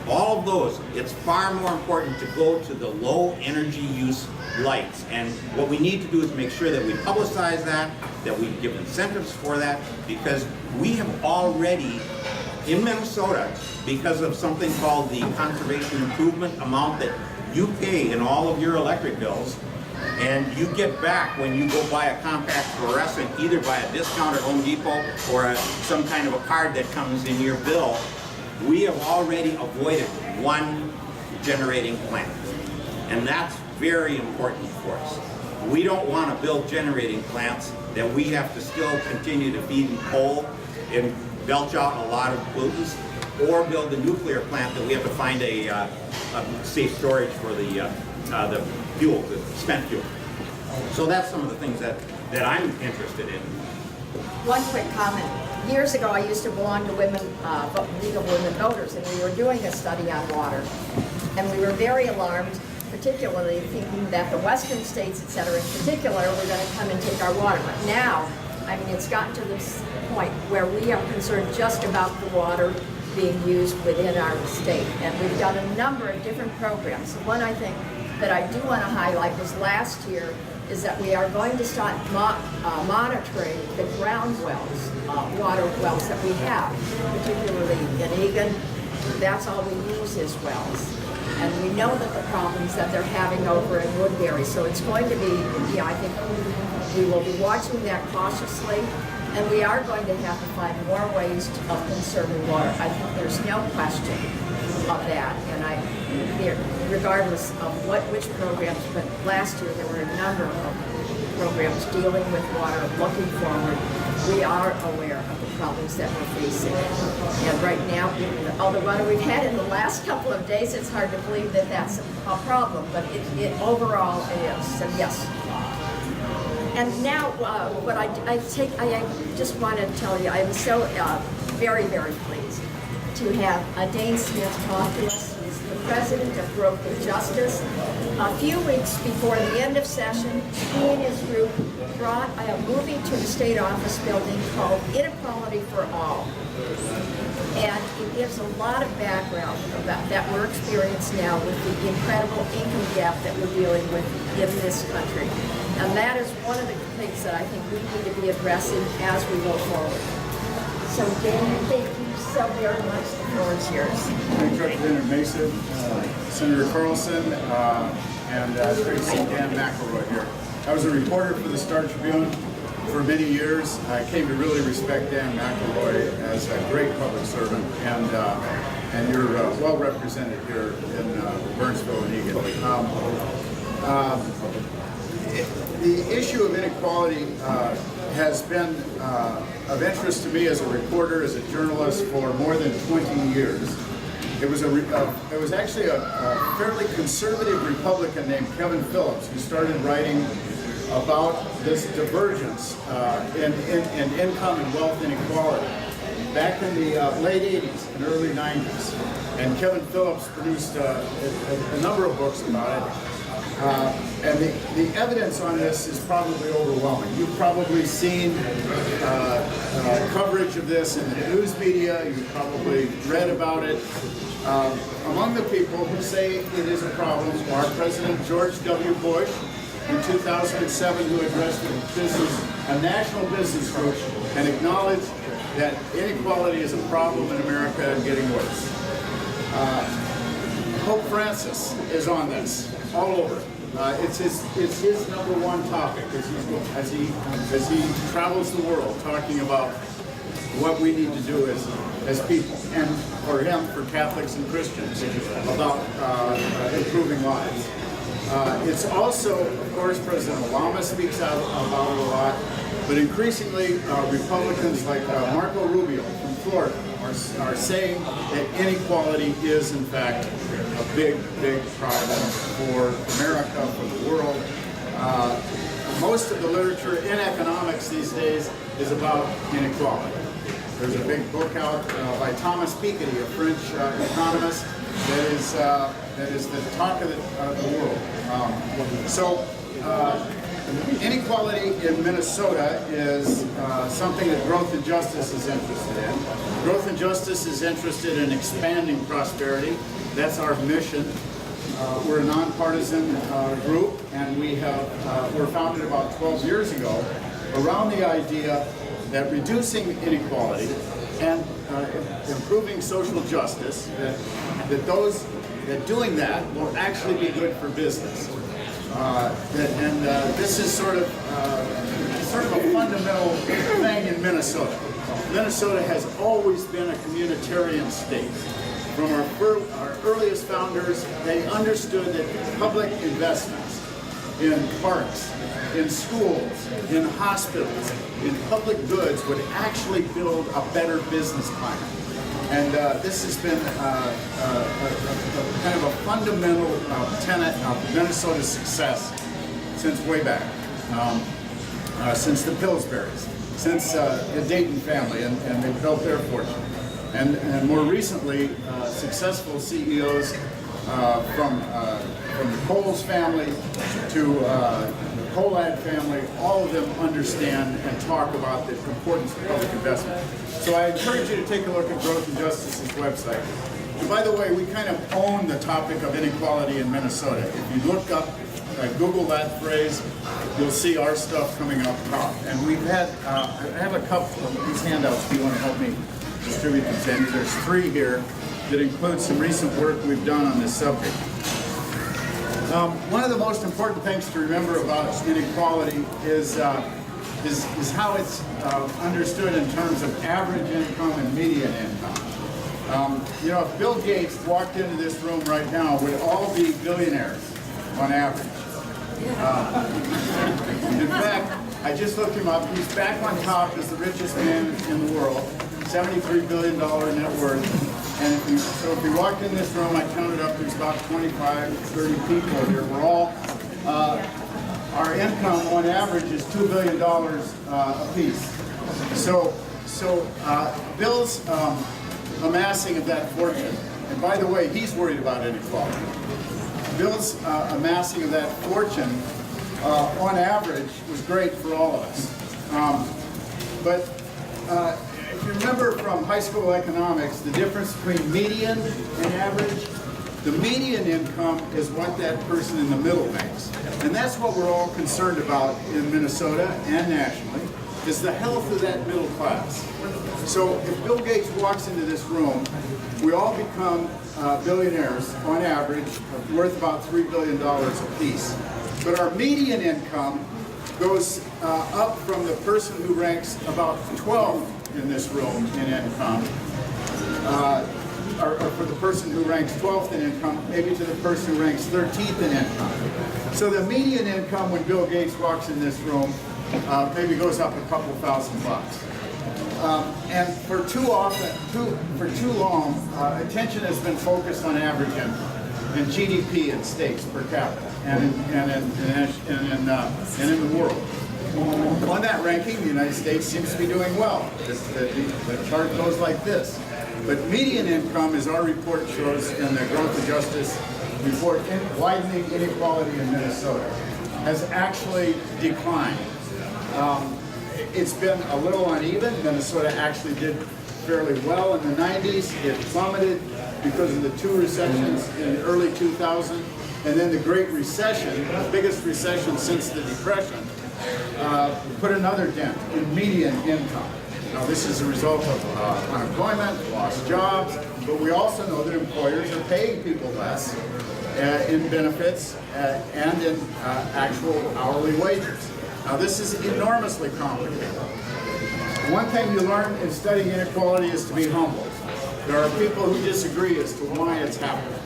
All of those, it's far more important to go to the low energy use lights. And what we need to do is make sure that we publicize that we give incentives for that, because we have already, in Minnesota, because of something called the conservation improvement amount that you pay in all of your electric bills, and you get back when you go buy a compact fluorescent, either by a discount at Home Depot or some kind of a card that comes in your bill. We have already avoided one generating plant, and that's very important for us. We don't want to build generating plants that we have to still continue to feed in coal and belch out a lot of pollutants, or build a nuclear plant that we have to find a safe storage for the fuel, the spent fuel. So that's some of the things that I'm interested in. One quick comment. Years ago, I used to belong to League of Women Voters, and we were doing a study on water. And we were very alarmed, particularly thinking that the western states, et cetera, in particular, were going to come and take our water. But now, it's gotten to this point where we are concerned just about the water being used within our state. And we've done a number of different programs. The one I think that I do want to highlight was last year is that we are going to start monitoring the ground wells, water wells that we have, particularly in Egan. That's all we use is wells. And we know that the problems that they're having over in Woodbury. So it's going to be, I think we will be watching that cautiously. And we are going to have to find more ways of conserving water. I think there's no question of that. And regardless of which programs, but last year there were a number of programs dealing with water, looking forward. We are aware of the problems that we're facing. And right now, all the water we've had in the last couple of days, it's hard to believe that that's a problem, but it overall is. So yes. And now, what I just want to tell you, I'm so very, very pleased to have Dane Smith talk to us. He's the president of Growth and Justice. A few weeks before the end of session, he and his group brought a moving to the state office building called Inequality for All. And it gives a lot of background about that we're experiencing now with the incredible income gap that we're dealing with in this country. And that is one of the things that I think we need to be addressing as we go forward. So Dan, thank you so very much. The floor is yours. Thank you, Representative Masin, Senator Carlson, and it's great to see Dan McElroy here. I was a reporter for the Star Tribune for many years. I came to really respect Dan McElroy as a great public servant, and you're well represented here in Burnsville and Egan. The issue of inequality has been of interest to me as a reporter, as a journalist for more than 20 years. It was actually a fairly conservative Republican named Kevin Phillips who started writing about this divergence in income and wealth inequality back in the late 80s and early 90s. And Kevin Phillips produced a number of books about it. And the evidence on this is probably overwhelming. You've probably seen coverage of this in the news media. You've probably read about it. Among the people who say it is a problem are President George W. Bush in 2007, who addressed a national business group and acknowledged that inequality is a problem in America and getting worse. Pope Francis is on this, all over. It's his number one topic as he travels the world talking about what we need to do as people, and for him, for Catholics and Christians, about improving lives. It's also, of course, President Obama speaks out about it a lot, but increasingly Republicans like Marco Rubio from Florida are saying that inequality is, in fact, a big, big problem for America, for the world. Most of the literature in economics these days is about inequality. There's a big book out by Thomas Piketty, a French economist, that is the talk of the world. Inequality in Minnesota is something that Growth and Justice is interested in. Growth and Justice is interested in expanding prosperity. That's our mission. We're a nonpartisan group, and we're founded about 12 years ago around the idea that reducing inequality and improving social justice, that doing that will actually be good for business. This is sort of a fundamental thing in Minnesota. Minnesota has always been a communitarian state. From our earliest founders, they understood that public investments in parks, in schools, in hospitals, in public goods would actually build a better business climate. And this has been kind of a fundamental tenet of Minnesota's success since way back, since the Pillsburys, since the Dayton family, and they built their fortune. And more recently, successful CEOs from the Coles family to the Colad family, all of them understand and talk about the importance of public investment. So I encourage you to take a look at Growth and Justice's website. And by the way, we kind of own the topic of inequality in Minnesota. If you look up, Google that phrase, you'll see our stuff coming up top. And we've had, I have a couple of these handouts if you want to help me distribute them, Sandy. There's 3 here that include some recent work we've done on this subject. One of the most important things to remember about inequality is how it's understood in terms of average income and median income. You know, if Bill Gates walked into this room right now, we'd all be billionaires on average. In fact, I just looked him up. He's back on top as the richest man in the world, $73 billion net worth. And if you walked in this room, I counted up, there's about 25, 30 people here. We're all, our income on average is $2 billion apiece. So Bill's amassing of that fortune, and by the way, he's worried about inequality. Bill's amassing of that fortune, on average, was great for all of us. But if you remember from high school economics, the difference between median and average, the median income is what that person in the middle makes. And that's what we're all concerned about in Minnesota and nationally, is the health of that middle class. So if Bill Gates walks into this room, we all become billionaires on average, worth about $3 billion apiece. But our median income goes up from the person who ranks about 12th in this room in income, or for the person who ranks 12th in income, maybe to the person who ranks 13th in income. So the median income when Bill Gates walks in this room maybe goes up a couple $1,000. And for too long, attention has been focused on average income and GDP in states per capita and in the world. On that ranking, the United States seems to be doing well. The chart goes like this. But median income, as our report shows in the Growth and Justice report, widening inequality in Minnesota, has actually declined. It's been a little uneven. Minnesota actually did fairly well in the 90s. It plummeted because of the 2 recessions in the early 2000s, and then the Great Recession, the biggest recession since the Depression, put another dent in median income. Now, this is a result of unemployment, lost jobs, but we also know that employers are paying people less in benefits and in actual hourly wages. Now, this is enormously complicated. One thing you learn in studying inequality is to be humble. There are people who disagree as to why it's happening,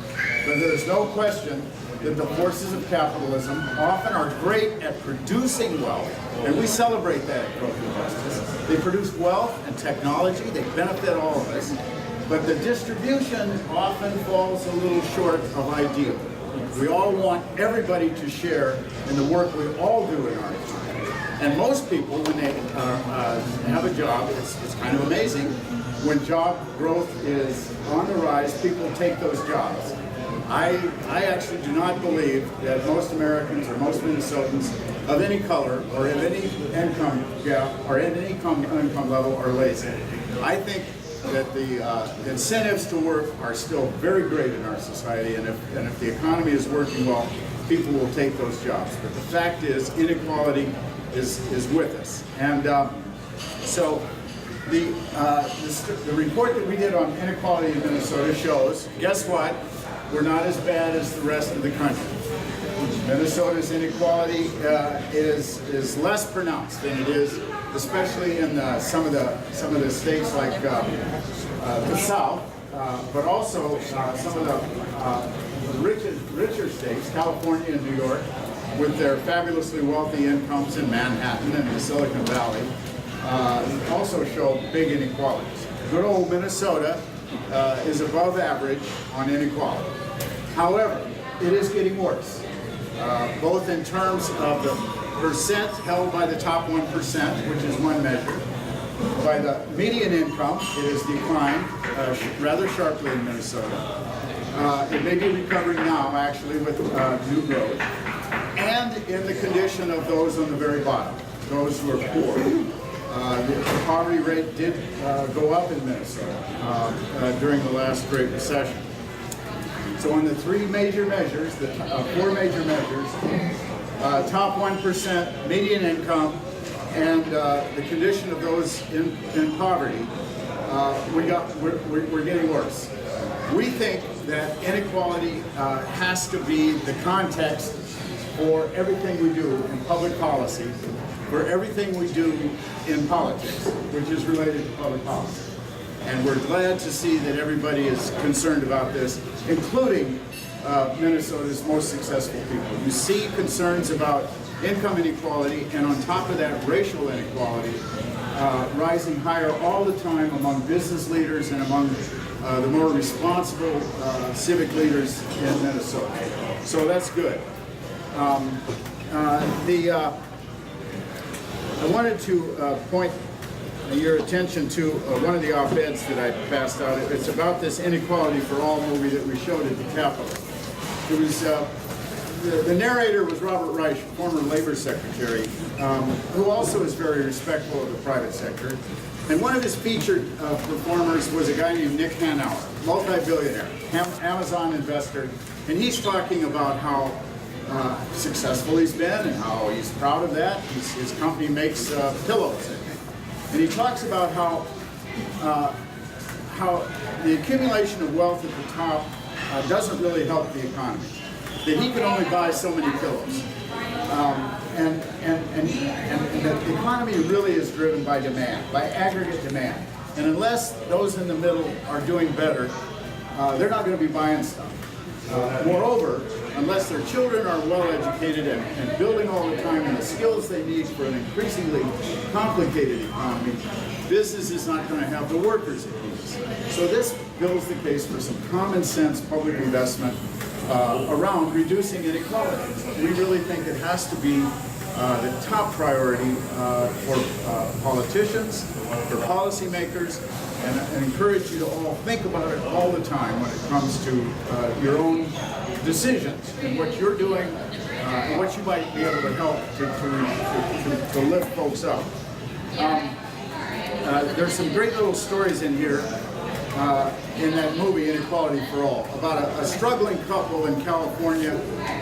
but there is no question that the forces of capitalism often are great at producing wealth, and we celebrate that at Growth and Justice. They produce wealth and technology, they benefit all of us, but the distribution often falls a little short of ideal. We all want everybody to share in the work we all do in our time. And most people, when they have a job, it's kind of amazing. When job growth is on the rise, people take those jobs. I actually do not believe that most Americans or most Minnesotans of any color or of any income gap or at any income level are lazy. I think that the incentives to work are still very great in our society, and if the economy is working well, people will take those jobs. But the fact is, inequality is with us. And so the report that we did on inequality in Minnesota shows, guess what? We're not as bad as the rest of the country. Minnesota's inequality is less pronounced than it is, especially in some of the states like the South, but also some of the richer states, California and New York, with their fabulously wealthy incomes in Manhattan and the Silicon Valley, also show big inequalities. Good old Minnesota is above average on inequality. However, it is getting worse, both in terms of the percent held by the top 1%, which is one measure. By the median income, it has declined rather sharply in Minnesota. It may be recovering now, actually, with new growth. And in the condition of those on the very bottom, those who are poor. The poverty rate did go up in Minnesota during the last Great Recession. So on the three major measures, the four major measures, top 1%, median income, and the condition of those in poverty, we're getting worse. We think that inequality has to be the context for everything we do in public policy, for everything we do in politics, which is related to public policy. And we're glad to see that everybody is concerned about this, including Minnesota's most successful people. You see concerns about income inequality, and on top of that, racial inequality rising higher all the time among business leaders and among the more responsible civic leaders in Minnesota. So that's good. I wanted to point your attention to one of the op-eds that I passed out. It's about this Inequality for All movie that we showed at the Capitol. It was, the narrator was Robert Reich, former labor secretary, who also is very respectful of the private sector. And one of his featured performers was a guy named Nick Hanauer, multi-billionaire, Amazon investor, and he's talking about how successful he's been and how he's proud of that. His company makes pillows, I think. And he talks about how the accumulation of wealth at the top doesn't really help the economy. That he can only buy so many pillows. And that the economy really is driven by demand, by aggregate demand. And unless those in the middle are doing better, they're not going to be buying stuff. Moreover, unless their children are well educated and building all the time and the skills they need for an increasingly complicated economy, business is not going to have the workers it needs. So this builds the case for some common sense public investment around reducing inequality. We really think it has to be the top priority for politicians, for policymakers, and I encourage you to all think about it all the time when it comes to your own decisions and what you're doing and what you might be able to help to lift folks up. There's some great little stories in here in that movie, Inequality for All, about a struggling couple in California.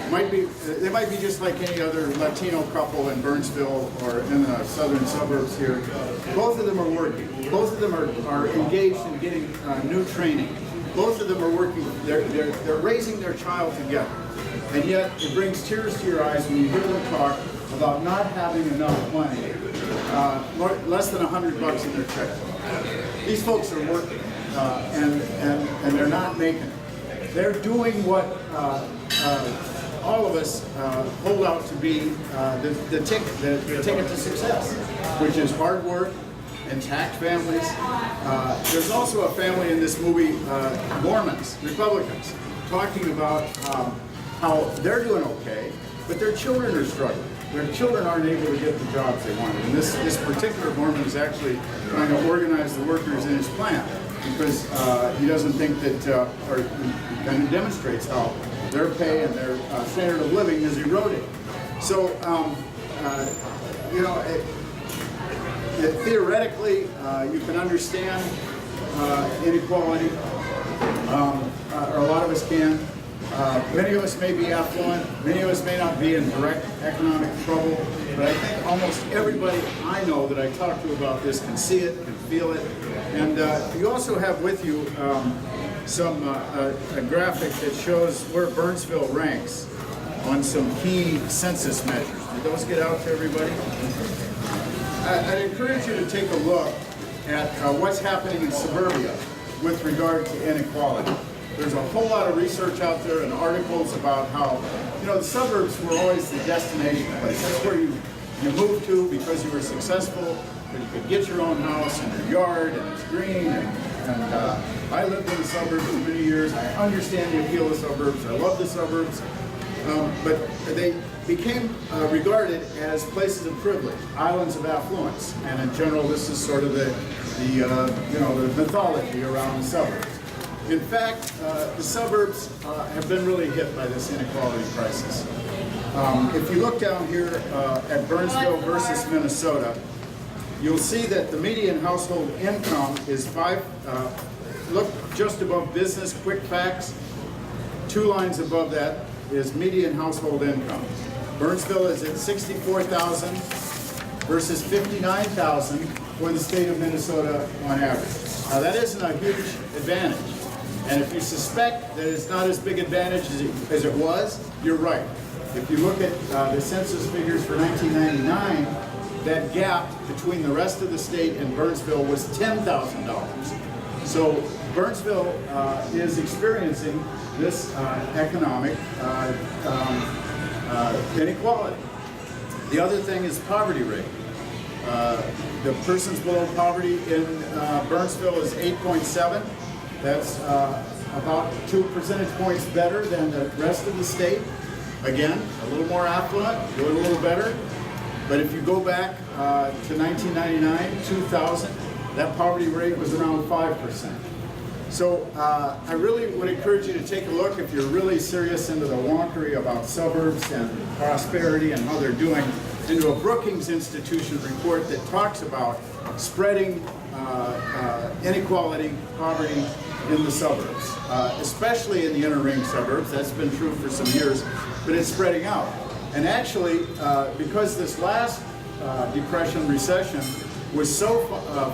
They might be just like any other Latino couple in Burnsville or in the southern suburbs here. Both of them are working. Both of them are engaged in getting new training. Both of them are working. They're raising their child together. And yet it brings tears to your eyes when you hear them talk about not having enough money, less than $100 in their checkbook. These folks are working. And they're not making it. They're doing what all of us hold out to be the ticket to success, which is hard work, intact families. There's also a family in this movie, Mormons, Republicans, talking about how they're doing okay, but their children are struggling. Their children aren't able to get the jobs they wanted. And this particular Mormon is actually trying to organize the workers in his plant, because he doesn't think that, or he kind of demonstrates how their pay and their standard of living is eroding. So, theoretically, you can understand inequality, or a lot of us can. Many of us may be affluent, many of us may not be in direct economic trouble, but I think almost everybody I know that I talk to about this can see it, can feel it. And you also have with you a graphic that shows where Burnsville ranks on some key census measures. Did those get out to everybody? I'd encourage you to take a look at what's happening in suburbia with regard to inequality. There's a whole lot of research out there and articles about how, the suburbs were always the destination place. That's where you moved to because you were successful, but you could get your own house and your yard, and it's green. And I lived in the suburbs for many years. I understand the appeal of suburbs. I love the suburbs. But they became regarded as places of privilege, islands of affluence. And in general, this is sort of the mythology around the suburbs. In fact, the suburbs have been really hit by this inequality crisis. If you look down here at Burnsville versus Minnesota, you'll see that the median household income is look just above business quick facts. 2 lines above that is median household income. Burnsville is at 64,000 versus 59,000 for the state of Minnesota on average. Now that isn't a huge advantage. And if you suspect that it's not as big advantage as it was, you're right. If you look at the census figures for 1999, that gap between the rest of the state and Burnsville was $10,000. So Burnsville is experiencing this economic inequality. The other thing is poverty rate. The persons below poverty in Burnsville is 8.7. That's about 2 percentage points better than the rest of the state. Again, a little more affluent, doing a little better. But if you go back to 1999, 2000, that poverty rate was around 5%. So I really would encourage you to take a look if you're really serious into the wonkery about suburbs and prosperity and how they're doing, into a Brookings Institution report that talks about spreading inequality, poverty in the suburbs, especially in the inner ring suburbs. That's been true for some years, but it's spreading out. And actually, because this last depression, recession, was so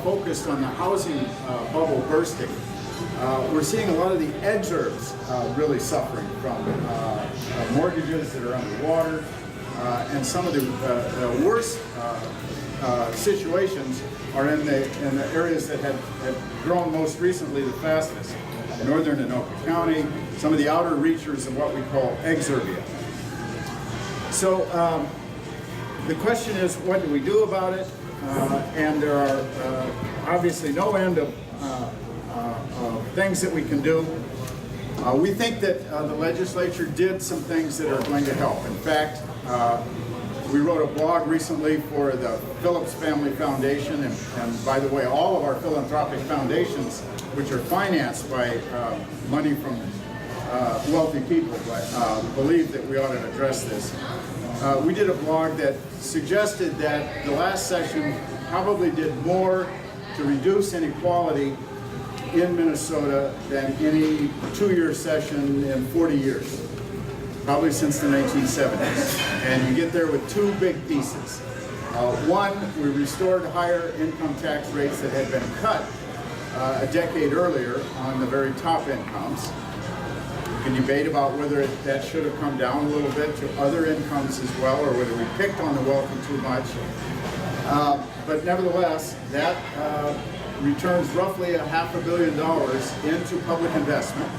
focused on the housing bubble bursting, we're seeing a lot of the exurbs really suffering from mortgages that are underwater, and some of the worst situations are in the areas that have grown most recently the fastest. Northern Anoka County, some of the outer reaches of what we call exurbia. So the question is, what do we do about it? And there are obviously no end of things that we can do. We think that the legislature did some things that are going to help. In fact, we wrote a blog recently for the Phillips Family Foundation, and by the way, all of our philanthropic foundations, which are financed by money from wealthy people, believe that we ought to address this. We did a blog that suggested that the last session probably did more to reduce inequality in Minnesota than any 2-year session in 40 years, probably since the 1970s. And you get there with 2 big pieces. One, we restored higher income tax rates that had been cut a decade earlier on the very top incomes. We can debate about whether that should have come down a little bit to other incomes as well, or whether we picked on the wealthy too much. But nevertheless, that returns roughly $500 million into public investment.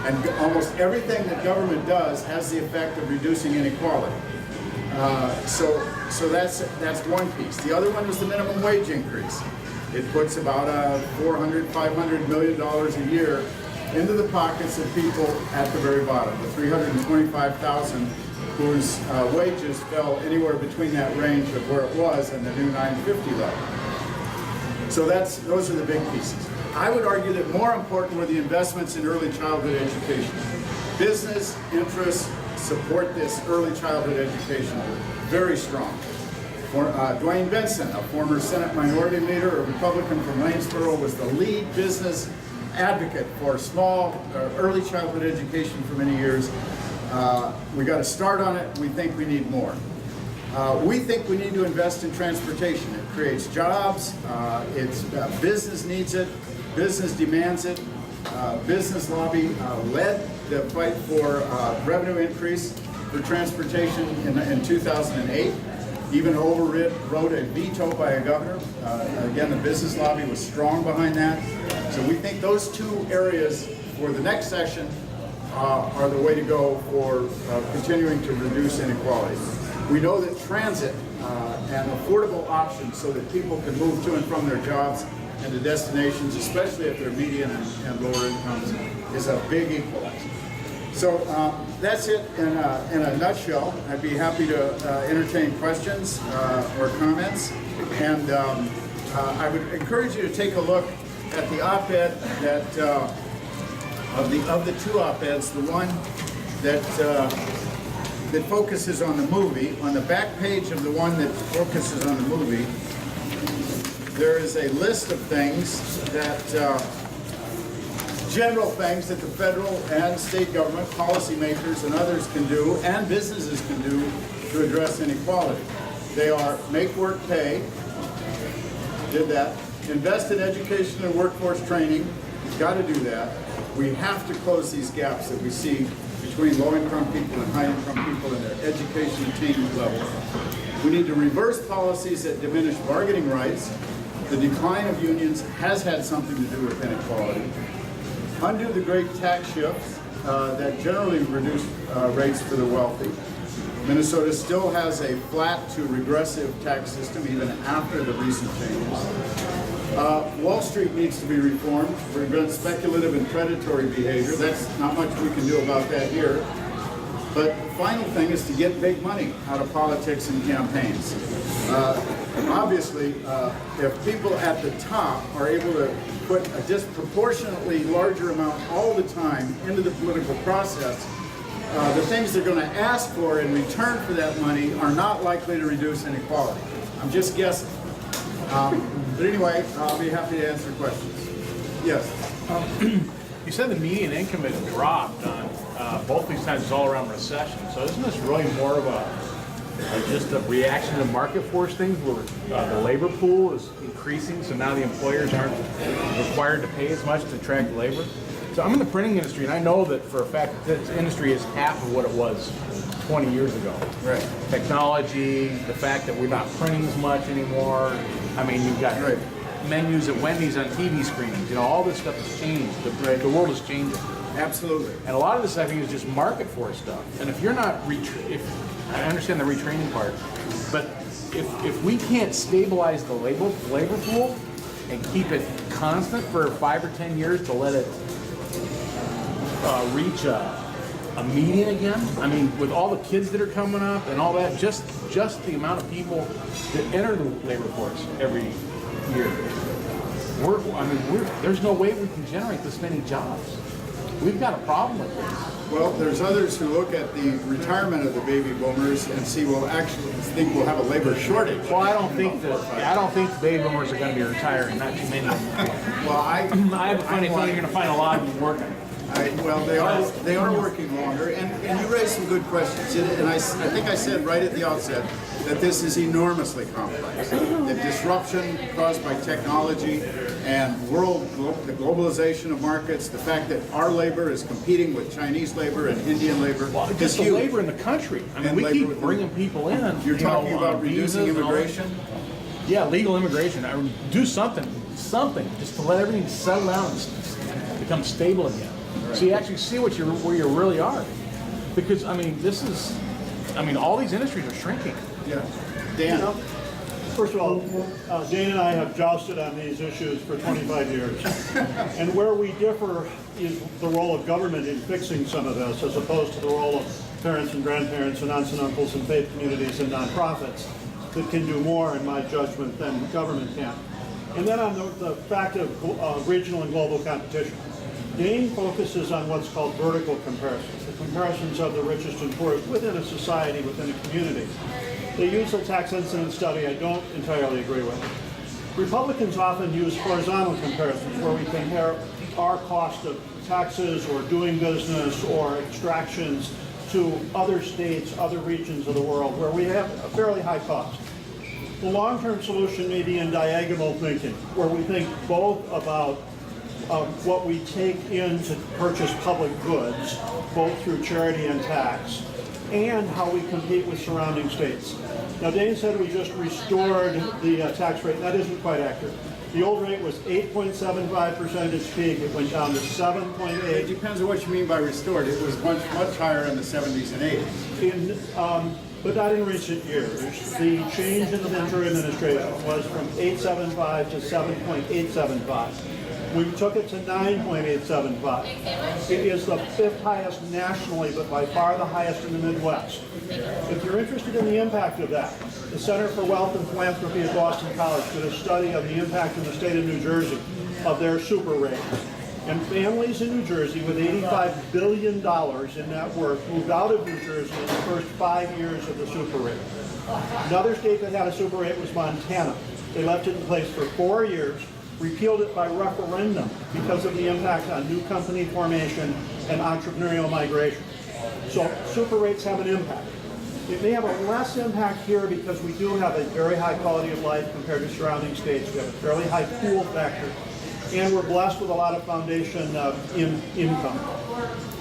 And almost everything that government does has the effect of reducing inequality. So that's one piece. The other one is the minimum wage increase. It puts about $400–500 million a year into the pockets of people at the very bottom, the 325,000 whose wages fell anywhere between that range of where it was and the new 950 level. So those are the big pieces. I would argue that more important were the investments in early childhood education. Business interests support this early childhood education very strong. Dwayne Benson, a former Senate Minority Leader, a Republican from Lanesboro, was the lead business advocate for small early childhood education for many years. We got to start on it. We think we need more. We think we need to invest in transportation. It creates jobs. Business needs it. Business demands it. Business lobby led the fight for revenue increase for transportation in 2008. Even overrode a veto by a governor. Again, the business lobby was strong behind that. So we think those 2 areas for the next session are the way to go for continuing to reduce inequality. We know that transit and affordable options so that people can move to and from their jobs and to destinations, especially if they're median and lower incomes, is a big equalizer. So that's it in a nutshell. I'd be happy to entertain questions or comments. And I would encourage you to take a look at the op-ed that, of the 2 op-eds, the one that focuses on the movie. On the back page of the one that focuses on the movie, there is a list of things that, general things that the federal and state government, policymakers and others can do, and businesses can do to address inequality. They are make work pay, did that. Invest in education and workforce training, you've got to do that. We have to close these gaps that we see between low-income people and high-income people in their education attainment level. We need to reverse policies that diminish bargaining rights. The decline of unions has had something to do with inequality. Undo the great tax shifts that generally reduce rates for the wealthy. Minnesota still has a flat to regressive tax system even after the recent changes. Wall Street needs to be reformed to prevent speculative and predatory behavior. That's not much we can do about that here. But the final thing is to get big money out of politics and campaigns. Obviously, if people at the top are able to put a disproportionately larger amount all the time into the political process, the things they're going to ask for in return for that money are not likely to reduce inequality. I'm just guessing. But anyway, I'll be happy to answer questions. Yes? You said the median income has dropped on both these times. It's all around recession. So isn't this really more of just a reaction to market force things where the labor pool is increasing, so now the employers aren't required to pay as much to attract labor? So I'm in the printing industry, and I know that for a fact that this industry is half of what it was 20 years ago. Right. Technology, the fact that we're not printing as much anymore. I mean, you've got menus at Wendy's on TV screens. You know, all this stuff has changed. The world is changing. Absolutely. And a lot of this, I think, is just market force stuff. And if you're not, I understand the retraining part, but if we can't stabilize the labor pool and keep it constant for 5 or 10 years to let it reach a median again, I mean, with all the kids that are coming up and all that, just the amount of people that enter the labor force every year, there's no way we can generate this many jobs. We've got a problem with this. Well, there's others who look at the retirement of the baby boomers and see, well, actually, think we'll have a labor shortage. Well, I don't think the baby boomers are going to be retiring. Not too many. Well, I have a funny feeling you're going to find a lot of them working. Well, they are working longer, and you raised some good questions. And I think I said right at the outset that this is enormously complex. The disruption caused by technology and the globalization of markets, the fact that our labor is competing with Chinese labor and Indian labor, just the labor in the country. I mean, we keep bringing people in. You're talking about reducing immigration? Yeah, legal immigration. I would do something, just to let everything settle down and become stable again. Right. So you actually see where you really are. Because, I mean, all these industries are shrinking. Yeah. Dan? First of all, Dane and I have jousted on these issues for 25 years. And where we differ is the role of government in fixing some of this, as opposed to the role of parents and grandparents and aunts and uncles and faith communities and nonprofits that can do more, in my judgment, than government can. And then on the fact of regional and global competition. Dane focuses on what's called vertical comparisons, the comparisons of the richest and poorest within a society, within a community. They use a tax incidence study I don't entirely agree with. Republicans often use horizontal comparisons where we compare our cost of taxes or doing business or extractions to other states, other regions of the world where we have a fairly high cost. The long-term solution may be in diagonal thinking, where we think both about what we take in to purchase public goods, both through charity and tax, and how we compete with surrounding states. Now, Dane said we just restored the tax rate. That isn't quite accurate. The old rate was 8.75% at its peak. It went down to 7.8. It depends on what you mean by restored. It was much higher in the 70s and 80s. But not in recent years. The change in the Ventura administration was from 8.75 to 7.875. We took it to 9.875. It is the 5th highest nationally, but by far the highest in the Midwest. If you're interested in the impact of that, the Center for Wealth and Philanthropy at Boston College did a study of the impact in the state of New Jersey of their super rate. And families in New Jersey with $85 billion in net worth moved out of New Jersey in the first 5 years of the super rate. Another state that had a super rate was Montana. They left it in place for 4 years, repealed it by referendum because of the impact on new company formation and entrepreneurial migration. So super rates have an impact. It may have a less impact here because we do have a very high quality of life compared to surrounding states. We have a fairly high pool factor, and we're blessed with a lot of foundation income.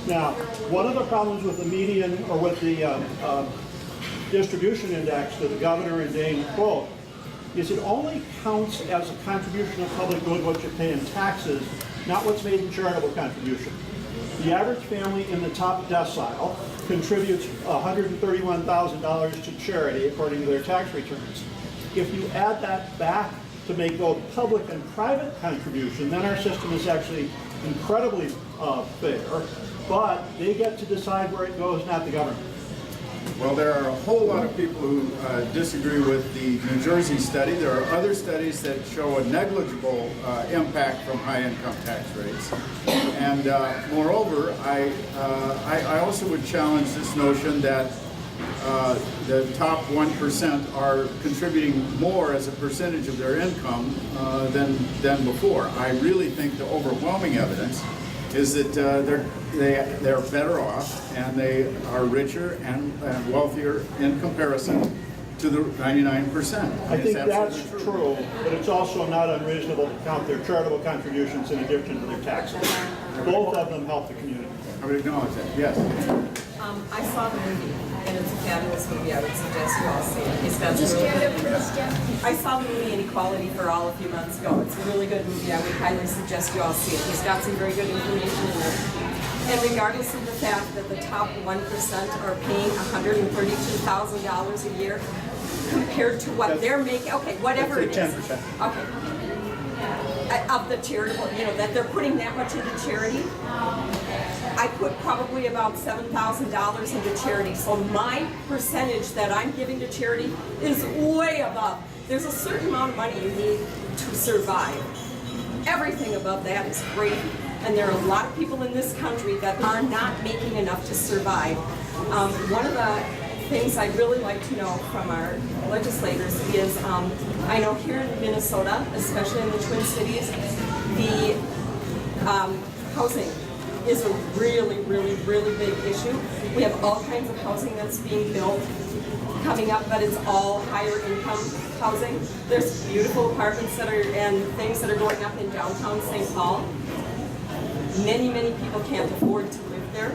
Now, one of the problems with the median or with the distribution index that the governor and Dane quote is it only counts as a contribution of public good what you pay in taxes, not what's made in charitable contribution. The average family in the top decile contributes $131,000 to charity according to their tax returns. If you add that back to make both public and private contribution, then our system is actually incredibly fair, but they get to decide where it goes, not the government. Well, there are a whole lot of people who disagree with the New Jersey study. There are other studies that show a negligible impact from high income tax rates. And moreover, I also would challenge this notion that the top 1% are contributing more as a percentage of their income than before. I really think the overwhelming evidence is that they're better off and they are richer and wealthier in comparison to the 99%. I think that's true, but it's also not unreasonable to count their charitable contributions in addition to their taxes. Both of them help the community. I would acknowledge that, yes. I saw the movie, and it's a fabulous movie. I would suggest you all see it. It's got some really I saw the movie Inequality for All a few months ago. It's a really good movie. I would highly suggest you all see it. He's got some very good information in it. And regardless of the fact that the top 1% are paying $132,000 a year compared to what they're making, okay, whatever it is. 10%. Okay. Of the charitable, that they're putting that much into charity. I put probably about $7,000 into charity. So my percentage that I'm giving to charity is way above. There's a certain amount of money you need to survive. Everything above that is great. And there are a lot of people in this country that are not making enough to survive. One of the things I'd really like to know from our legislators is, I know here in Minnesota, especially in the Twin Cities, the housing is a really, really, really big issue. We have all kinds of housing that's being built coming up, but it's all higher income housing. There's beautiful apartments that are and things that are going up in downtown St. Paul. Many, many people can't afford to live there.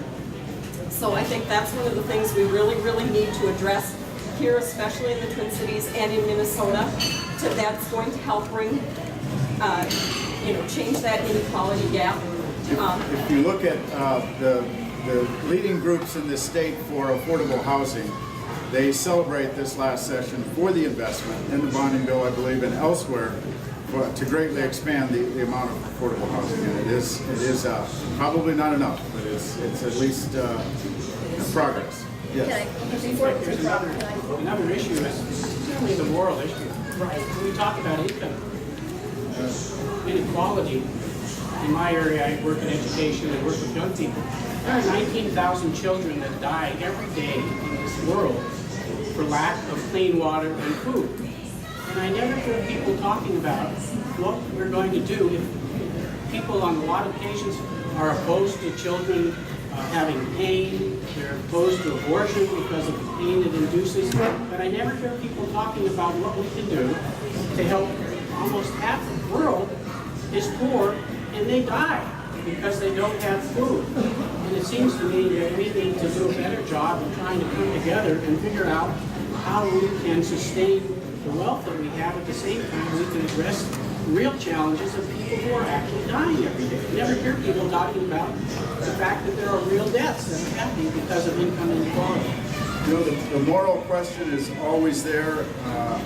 So I think that's one of the things we really, really need to address here, especially in the Twin Cities and in Minnesota. That's going to help bring, change that inequality gap. If you look at the leading groups in this state for affordable housing, they celebrate this last session for the investment in the bonding bill, I believe, and elsewhere to greatly expand the amount of affordable housing. And it is probably not enough, but it's at least progress. Yes. Another issue is certainly the moral issue. Right. When we talk about income inequality, in my area I work in education and work with young people. There are 19,000 children that die every day in this world for lack of clean water and food. And I never hear people talking about what we're going to do if people on a lot of occasions are opposed to children having pain, they're opposed to abortion because of the pain it induces, but I never hear people talking about what we can do to help. Almost half the world is poor and they die because they don't have food. And it seems to me that we need to do a better job of trying to come together and figure out how we can sustain the wealth that we have at the same time we can address real challenges of people who are actually dying every day. You never hear people talking about the fact that there are real deaths that are happening because of income inequality. The moral question is always there.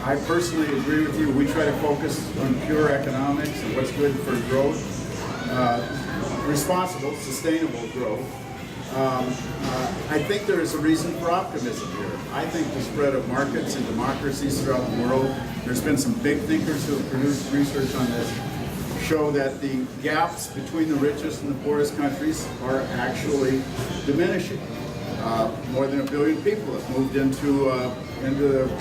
I personally agree with you. We try to focus on pure economics and what's good for growth, responsible, sustainable growth. I think there is a reason for optimism here. I think the spread of markets and democracies throughout the world, there's been some big thinkers who have produced research on this, show that the gaps between the richest and the poorest countries are actually diminishing. More than 1 billion people have moved into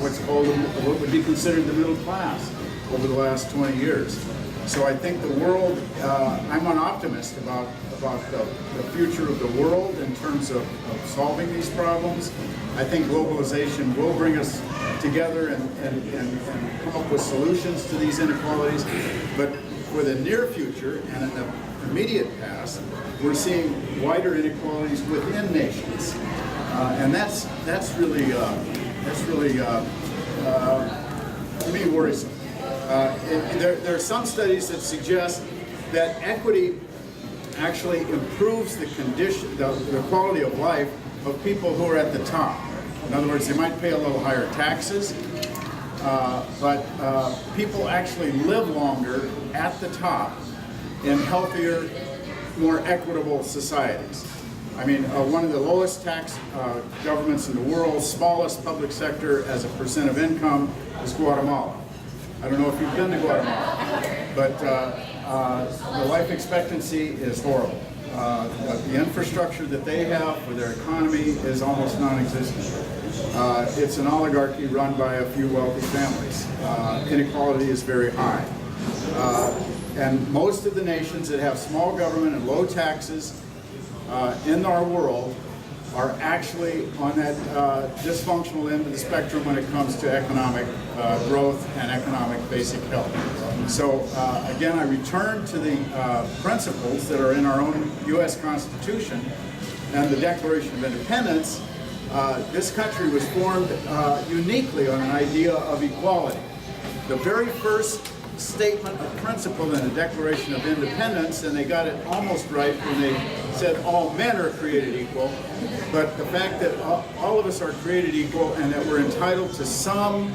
what's called, what would be considered the middle class. over the last 20 years. So I think the world, I'm an optimist about the future of the world in terms of solving these problems. I think globalization will bring us together and come up with solutions to these inequalities. But for the near future and in the immediate past, we're seeing wider inequalities within nations, and that's really to me worrisome. There are some studies that suggest that equity actually improves the condition, the quality of life of people who are at the top. In other words, they might pay a little higher taxes, but people actually live longer at the top in healthier, more equitable societies. I mean, one of the lowest tax governments in the world, smallest public sector as a percent of income is Guatemala. I don't know if you've been to Guatemala, but the life expectancy is horrible. The infrastructure that they have for their economy is almost non-existent. It's an oligarchy run by a few wealthy families. Inequality is very high. And most of the nations that have small government and low taxes in our world are actually on that dysfunctional end of the spectrum when it comes to economic growth and economic basic health. So again, I return to the principles that are in our own U.S. Constitution and the Declaration of Independence. This country was formed uniquely on an idea of equality. The very first statement of principle in the Declaration of Independence, and they got it almost right when they said all men are created equal, but the fact that all of us are created equal and that we're entitled to some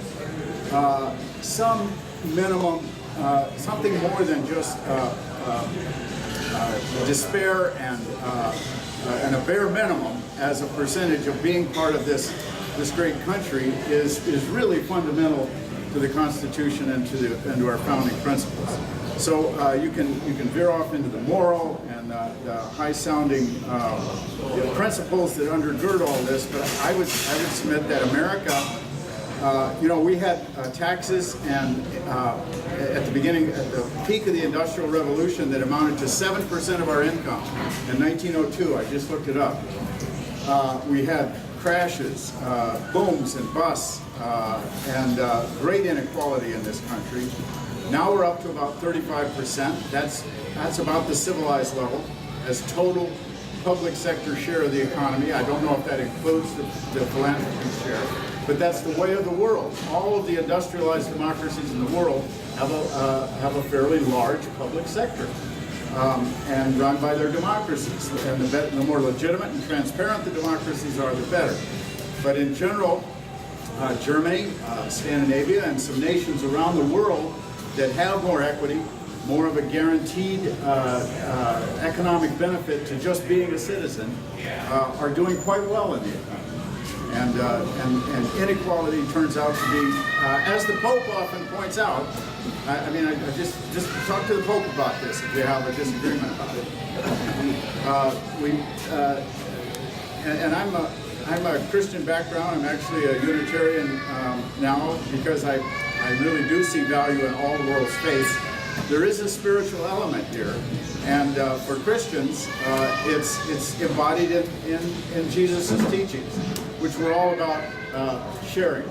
minimum, something more than just despair and a bare minimum as a percentage of being part of this great country is really fundamental to the Constitution and to our founding principles. So you can veer off into the moral and the high-sounding principles that undergird all this, but I would submit that America, we had taxes and at the peak of the Industrial Revolution that amounted to 7% of our income in 1902. I just looked it up. We had crashes, booms and busts, and great inequality in this country. Now we're up to about 35%. That's about the civilized level as total public sector share of the economy. I don't know if that includes the philanthropy share, but that's the way of the world. All of the industrialized democracies in the world have a fairly large public sector. And run by their democracies. And the more legitimate and transparent the democracies are, the better. But in general, Germany, Scandinavia, and some nations around the world that have more equity, more of a guaranteed economic benefit to just being a citizen, are doing quite well in the economy. And inequality turns out to be, as the Pope often points out, I just talk to the Pope about this if you have a disagreement about it. I'm a Christian background. I'm actually a Unitarian now because I really do see value in all the world's faiths. There is a spiritual element here, and for Christians, it's embodied in Jesus' teachings, which were all about sharing,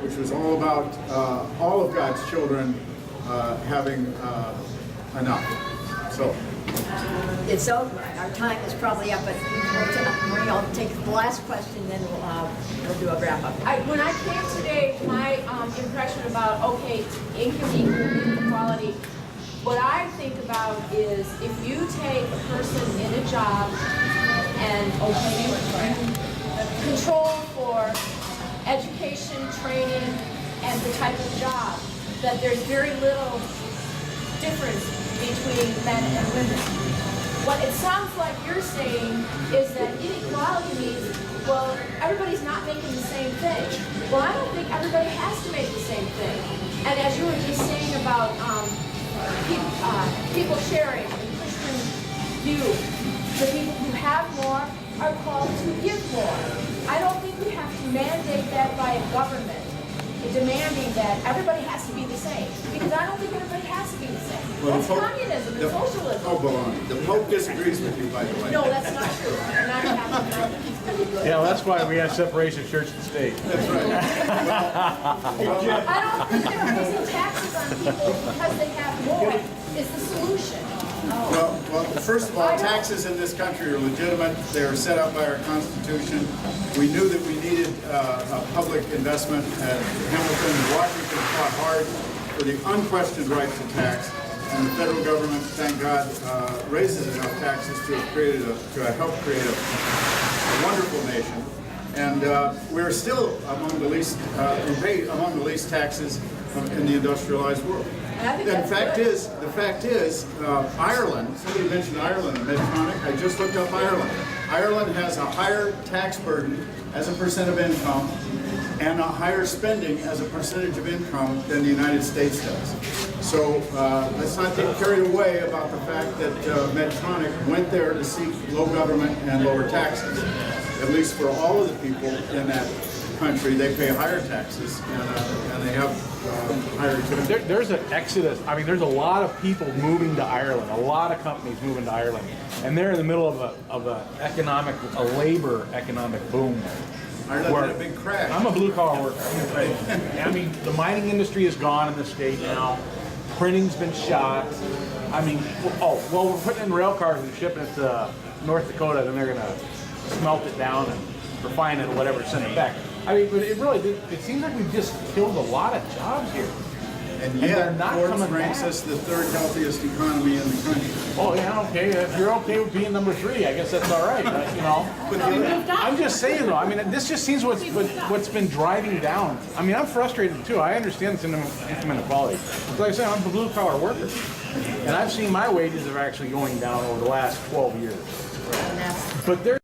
which was all about all of God's children having enough. So it's over. Our time is probably up, but we'll take the last question, then we'll do a wrap up. When I came today, my impression about income inequality, what I think about is if you take a person in a job and control for education, training, and the type of job, that there's very little difference between men and women. What it sounds like you're saying is that inequality means, well, everybody's not making the same thing. Well, I don't think everybody has to make the same thing. And as you were just saying about people sharing in Christian view, the people who have more are called to give more. I don't think we have to mandate that by a government. demanding that everybody has to be the same, because I don't think everybody has to be the same. Well, That's the Pope- communism and socialism. Oh, baloney. The Pope disagrees with you, by the way. No, that's not true. And I have Yeah, that's why we have separation of church and state. That's right. I don't think that raising taxes on people because they have more is the solution. Well, first of all, taxes in this country are legitimate. They are set up by our Constitution. We knew that we needed a public investment, and Hamilton and Washington fought hard for the unquestioned right to tax. And the federal government, thank God, raises enough taxes to help create a wonderful nation. And we're still among the least taxes in the industrialized world. The fact is, Ireland, somebody mentioned Ireland and Medtronic, I just looked up Ireland. Ireland has a higher tax burden as a percent of income and a higher spending as a percentage of income than the United States does. So let's not get carried away about the fact that Medtronic went there to seek low government and lower taxes. At least for all of the people in that country, they pay higher taxes and they have higher returns. There's an exodus. I mean, there's a lot of people moving to Ireland, a lot of companies moving to Ireland, and they're in the middle of a labor economic boom. Ireland had a big crash. I'm a blue collar worker. I mean, the mining industry is gone in the state now. Printing's been shot. I mean, we're putting in rail cars and shipping it to North Dakota, then they're gonna smelt it down and refine it or whatever, send it back. I mean, but it seems like we've just killed a lot of jobs here. And they're yet, not Forbes coming ranks back. us the third healthiest economy in the country. Oh yeah, okay. If you're okay with being number 3, I guess that's all right. You know, I'm just saying though. I mean, this just seems what's been driving down. I mean, I'm frustrated too. I understand this income inequality. But like I said, I'm a blue collar worker, and I've seen my wages are actually going down over the last 12 years. But there's